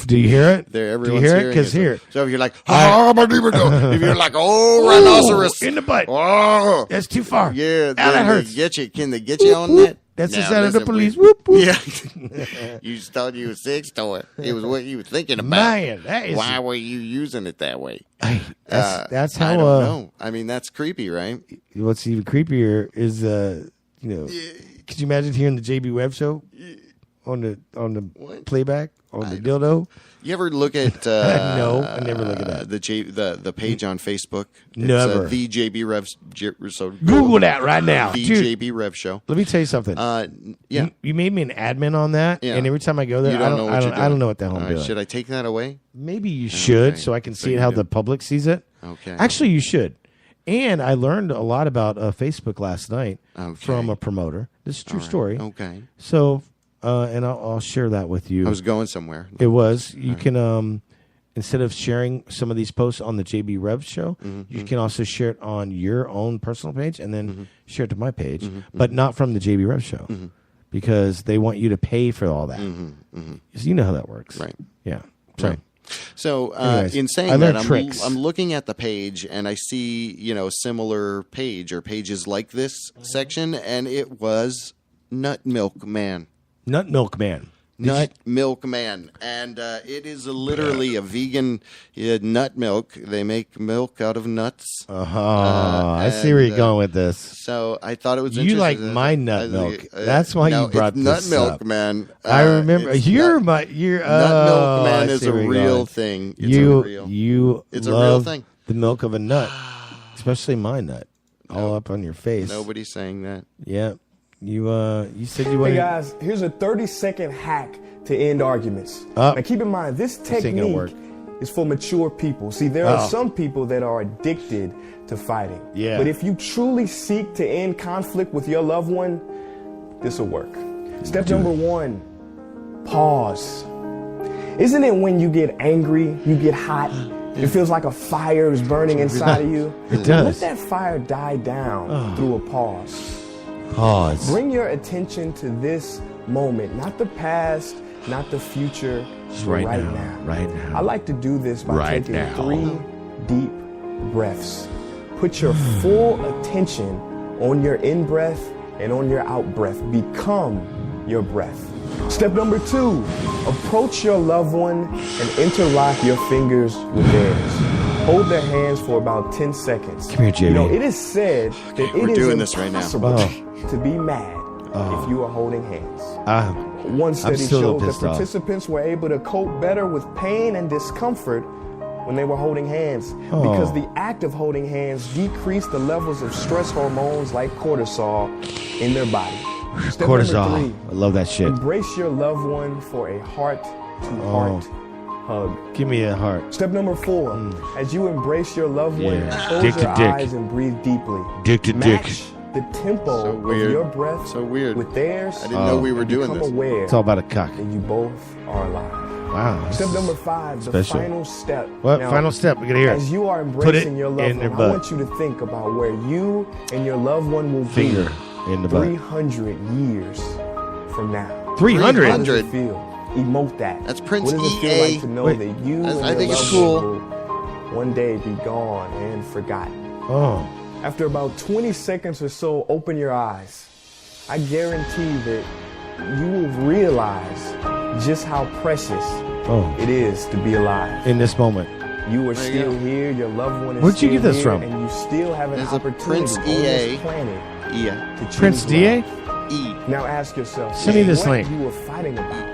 Do you hear it? There, Do you everyone's hear it? hearing Because it. here. So if you're like, if you're like, rhinoceros in the butt. Oh, That's too far. Yeah, Ow, that hurts. Can they get you on that? That's the Now, sound of the listen, police. we- Whoop, whoop. Yeah. You thought you was sex toy. It was what you were thinking about. Man, that is- Why were you using it that way? That's how. I don't know. I mean, that's creepy, right? What's even creepier is, could you imagine hearing the JB Webb show on the playback on the dildo? You ever look at? No, I never look at that. The page on Facebook. Never. It's, the JB Rev. So Google that right now. The Dude, JB Rev show. Let me tell you something. Yeah. You made me an admin on that, Yeah. and every time I go there, You I don't know what you're don't doing. know what the hell I'm All right, doing. should I take that away? Maybe you should, so I can see it how the public sees it. Okay. Actually, you should. And I learned a lot about Facebook last night from a promoter. This is a true story. Okay. So, and I'll share that with you. I was going somewhere. It was. You can, instead of sharing some of these posts on the JB Rev show, you can also share it on your own personal page and then share it to my page, but not from the JB Rev show because they want you to pay for all that. So you know how that works. Right. Yeah. So, Right. So anyways, in I saying learned that, tricks. I'm looking at the page and I see, a similar page or pages like this section, and it was Nut Milk Man. Nut Milk Man. Nut Milk Man. And it is literally a vegan nut milk. They make milk out of nuts. I see where you're going with this. So I thought it was You interesting. like my nut milk. That's why you brought it's this Nut Milk up. Man. I remember. It's You're nut oh, Milk Man I is see a where you're real going. thing. It's You a real. it's a real love thing. the milk of a nut, especially my nut, all up on your face. Nobody's saying that. Yeah, you said you wanted. Hey guys, here's a 30-second hack to end arguments. Oh. Now keep in mind, this This ain't gonna work. technique is for mature people. See, there are Oh. some people that are addicted to fighting. Yeah. But if you truly seek to end conflict with your loved one, this will work. Step number 1, pause. Isn't it when you get angry, you get hot, it feels like a fire is burning inside of you? It does. Let that fire die down through a pause. Pause. Bring your attention to this moment, not the past, not the future, Just but right right now, now. right now. I like to do this by Right taking now. 3 deep breaths. Put your full attention on your in-breath and on your out-breath. Become your breath. Step number 2, approach your loved one and interlock your fingers with theirs. Hold their hands for about 10 seconds. Come here, JB. It is said that we're it is doing this right now. impossible Oh. to be mad if you are holding hands. One I'm study still showed that pissed off. participants were able to cope better with pain and discomfort when they were holding hands Oh. because the act of holding hands decreased the levels of stress hormones like cortisol in their body. Step number Cortisol. 3, I love that shit. embrace your loved one for a heart-to-heart hug. Give me a heart. Step number 4, as you embrace your loved one, Yeah. close Dick to your dick. eyes and breathe deeply. Dick to dick. Match the tempo So of weird. your breath So weird. with theirs. I didn't know we were and doing become this. aware It's all about a cock. that you both are alive. Wow. this Step is number 5, the special. final step. What? Now, Final step. We gotta hear it. as you are Put it embracing your loved in one, their I butt. want you to think about where you and your loved one will Finger be in the butt. 300 years from now. 300? How does it feel? Emote that. That's Prince What does it feel EA. like to know Wait. that you and I your think it's loved cool. one will one day be gone and forgotten? Oh. After about 20 seconds or so, open your eyes. I guarantee that you will realize just how precious it is to be alive. In this moment. You are There you still go. here, your loved one is Where'd you still get this here, from? and you still have an There's a opportunity Prince on EA. this planet Yeah. to choose Prince love. DA? E. Now ask yourself, Send me this what link. you were fighting about.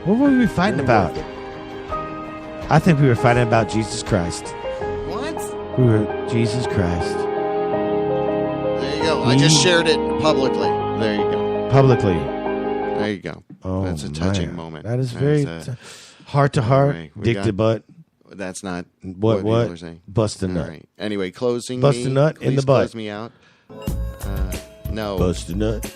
What were we fighting Really about? worth it? I think we were fighting about Jesus Christ. What? We were Jesus Christ. There you go. I just shared it publicly. There you go. Publicly. There you go. Oh, That's a touching man. moment. That is There's very a- heart to heart, Anyway, we dick got- to butt. That's not What? people are saying. Bust a All nut. right. Anyway, closing Bust me. a nut in Please the butt. Close me out. No. Bust a nut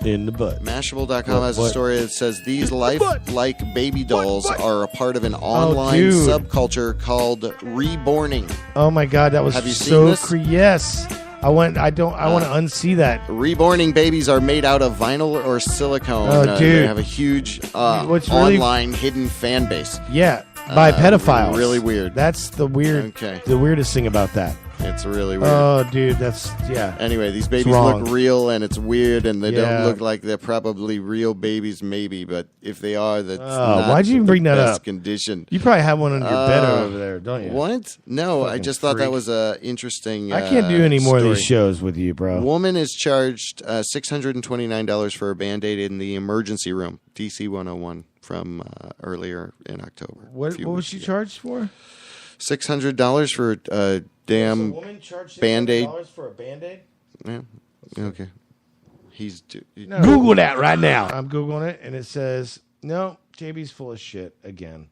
in the butt. Mashable.com has a What? story that says these lifelike baby dolls are a part of an online dude. subculture called reborning. Oh my God, that was Have you seen so this? yes. I want to unsee that. Reborning babies are made out of vinyl or silicone. Oh, They dude. have a huge What's really- online hidden fan base. Yeah, by pedophiles. Really weird. That's the Okay. the weirdest thing about that. It's really weird. Oh, dude, that's yeah. Anyway, these babies wrong. look real, and it's weird, and they Yeah. don't look like they're probably real babies, maybe. But if they are, that's Oh, not why'd you even the bring that best up? condition. You probably have one on your bed over there, don't you? What? No, I Fucking just thought that freak. was interesting. I can't do any more of these story. shows with you, bro. Woman is charged $629 for a Band-Aid in the emergency room, DC 101, from earlier in October. What was she charged for? $600 for a damn Band-Aid. for a Band-Aid? Yeah. Okay. No. Google that right now. I'm Googling it, and it says, no, JB's full of shit again.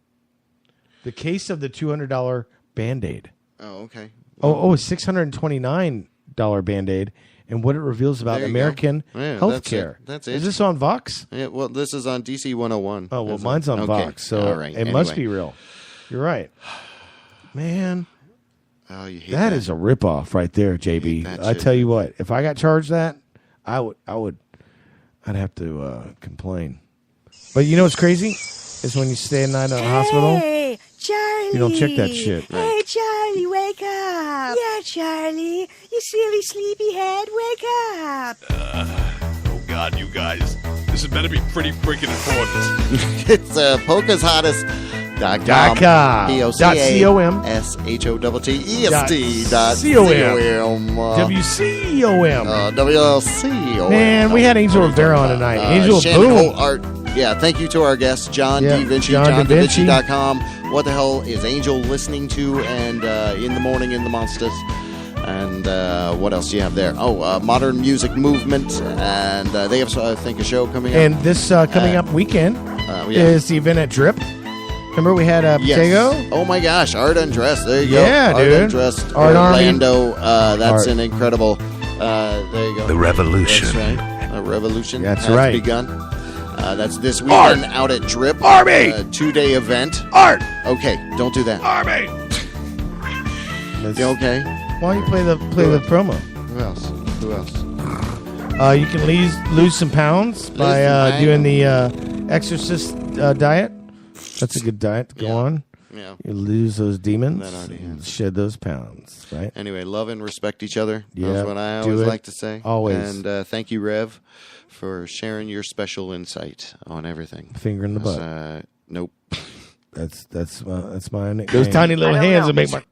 The case of the $200 Band-Aid. Oh, okay. Oh, a $629 Band-Aid, and what it reveals about There you American go. Yeah, healthcare. That's it. Is this on Vox? Yeah, well, this is on DC 101. Oh, well, Is it? mine's on Okay. Vox, so All right. it must Anyway. be real. You're right. Man. Oh, you hate That is a ripoff right there, JB. I tell you what, if I got charged that, I'd have to complain. But you know what's crazy? Is when you stay a night in a hospital, Hey, Charlie. you don't check that shit. Hey, Charlie, wake up. Yeah, Charlie. You silly sleepyhead, wake up. Oh, God, you guys. This had better be pretty freaking important. It's PolkasHottest.com. .com. SHOTTEST. WCOM. WLCOM. Man, we had Angel Rivera on tonight. Angel Shannon Boom. Holt Art. Yeah, thank you to our guest, John Yeah, D. Vinci, John Da Vinci. JohnDaVinci.com. What the hell is Angel listening to? And in the morning in the Monsters. And what else do you have there? Oh, Modern Music Movement. And they have, I think, a show coming up. And this coming up weekend is the event at Drip. Remember we had Potato? Yes. Oh my gosh, Art Undressed. There you go. Yeah, Art dude. Undressed. Art Orlando. That's Art. an incredible. There you go. The revolution. That's right. A revolution. That's has right. begun. That's this weekend out at Drip. Army! 2-day event. Art! Okay, don't do that. Army! You okay? Why don't you play the promo? Who else? Who else? You can lose some pounds by some doing the Exorcist diet. That's a good diet to go on. Yeah. You lose those demons, That already and shed those pounds, right? Anyway, love and respect each other. Yeah, That's what I do always it. like to say. Always. And thank you, Rev, for sharing your special insight on everything. Finger in the butt. Nope. That's my nickname. Those tiny little hands that make my.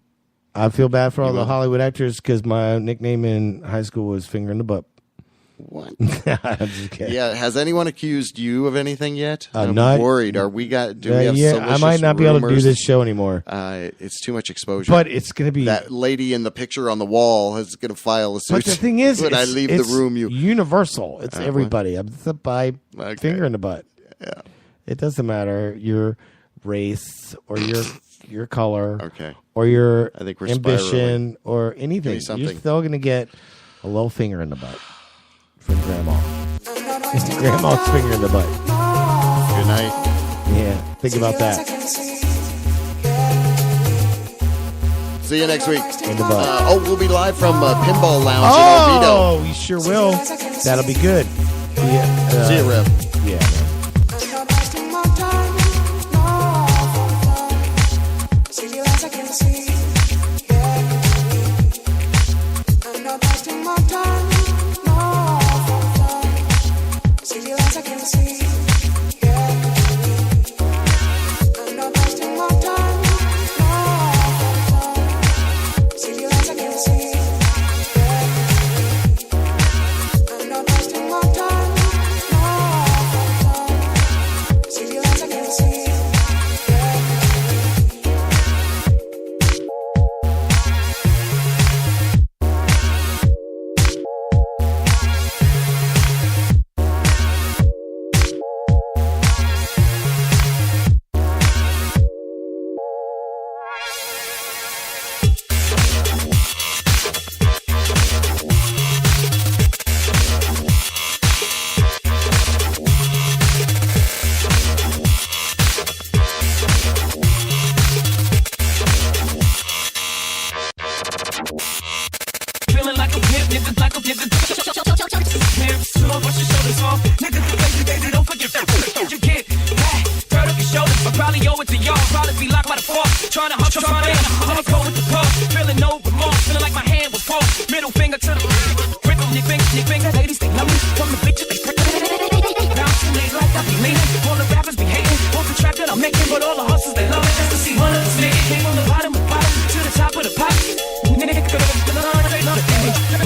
I feel bad for all the Hollywood actors because my nickname in high school was Finger in the Butt. What? I'm just kidding. Yeah, has anyone accused you of anything yet? I'm not worried. Are we got? Do we have I salacious might not be able to do rumors? this show anymore. It's too much exposure. But it's going to be that lady in the picture on the wall is going to file a suit. But the thing is, when I leave the room, you universal. It's everybody. I'm by finger in the butt. Yeah, it doesn't matter your race or your color, okay, or your I think we're ambition spiraling. or anything. Give me You're something. still going to get a little finger in the butt from Grandma. Grandma's finger in the butt. Good night. Yeah, think about that. See you next week. In the butt. We'll be live from Pinball Lounge in Oh, we sure will. That'll be good. Yeah. Oviedo. See you, Rev. Yeah. Feeling like a pimp, niggas like a pimp. Pimp, slow, brush your shoulders off. Niggas are lazy, baby, don't forget that. You get back, turn up your shoulders. I probably owe it it to y'all. Probably be locked by the fork. Trying to hustle something. Let it go with the pulse. Feeling no remorse. Feeling like my hand was false. Middle finger to the rhythm. Nick finger. Ladies, they love me. From the picture, they bouncing, they like I be leaning. All the rappers be hating. All the trap that I'm making. But all the hustles, they love it. Just to see one of us make it. Came from the bottom of the bottom to the top of the pot.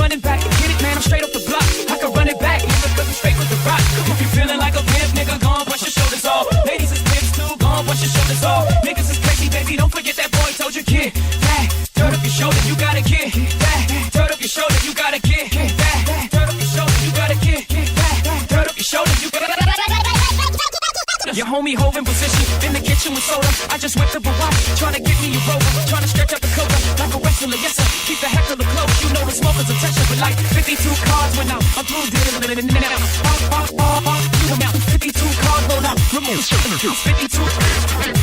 Running back, get it, man, I'm straight off the block. I can run it back, nigga, cause I'm straight with the rock. If you feeling like a pimp, nigga, gon' brush your shoulders off. Ladies is pimps too, gon' brush your shoulders off. Niggas is crazy, baby, don't forget that boy told you, get that. Dirt up your shoulder, you gotta get that. Dirt up your shoulder, you gotta get that. Dirt up your shoulder, you gotta get that. Dirt up your shoulder, you gotta. Your homie hove in position in the kitchen with soda. I just whipped up a watch, trying to get me a rover, trying to stretch out the cover like a wrestler. Yes sir, keep the heckler close. You know the smoker's attention, but like 52 cards went out. I'm through dealing with it now. 52 cards rolled out. Remove 52.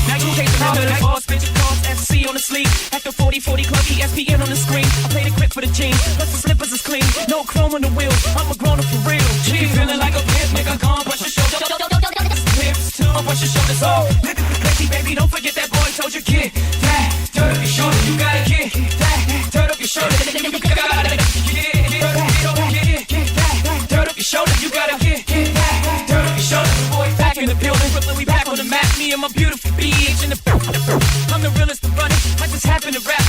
Now you hate the number that all spit your cards. FC on the sleeve. At the 40-40 club, ESPN on the screen. I play the grip for the jeans, plus the slippers is clean. No chrome on the wheels. I'm a grown up for real. If you feeling like a pimp, nigga, gon' brush your shoulder. Hips too, brush your shoulders off. Nigga, crazy baby, don't forget that boy told you, get that. Dirt up your shoulder, you gotta get that. Dirt up your shoulder, you gotta get that. Dirt up your shoulder, you gotta get that. Dirt up your shoulder, boy, back in the building. Brooklyn, we back on the map. Me and my beautiful bitch in the. I'm the realest to run it. I just happen to rap.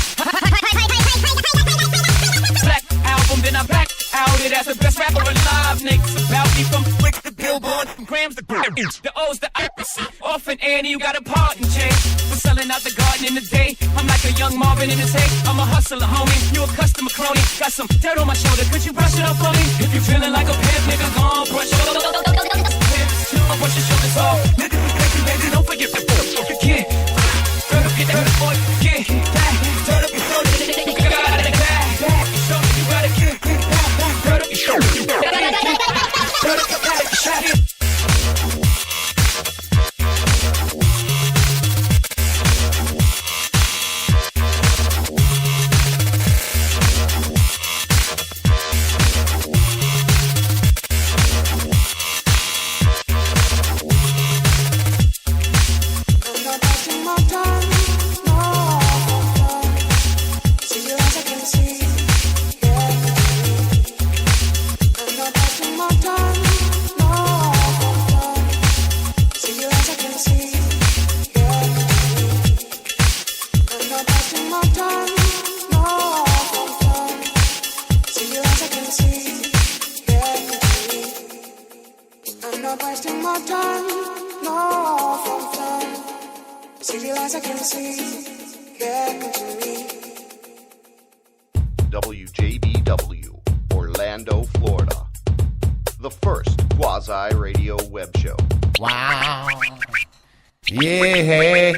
Black album, then I back out it as the best rapper alive. Niggas about me from Wick to Billboard, from grams to grams. The O's to I's. Off and Annie, you got a part in change. For selling out the garden in the day. I'm like a young Marvin in his hay. I'm a hustler, homie. You a customer crony. Got some dirt on my shoulder. Could you brush it off for me? If you feeling like a pimp, nigga, gon' brush your hips too. Brush your shoulders off. Nigga, crazy, baby, don't forget the book. You can't. Turn up, get that boy. Get that. Turn up your shoulder. You gotta get that. Shoulder, you gotta get that. Turn up your shoulder. You gotta get that. Turn up your shoulder. WJBW, Orlando, Florida. The first quasi-radio web show. Wow. Yeah.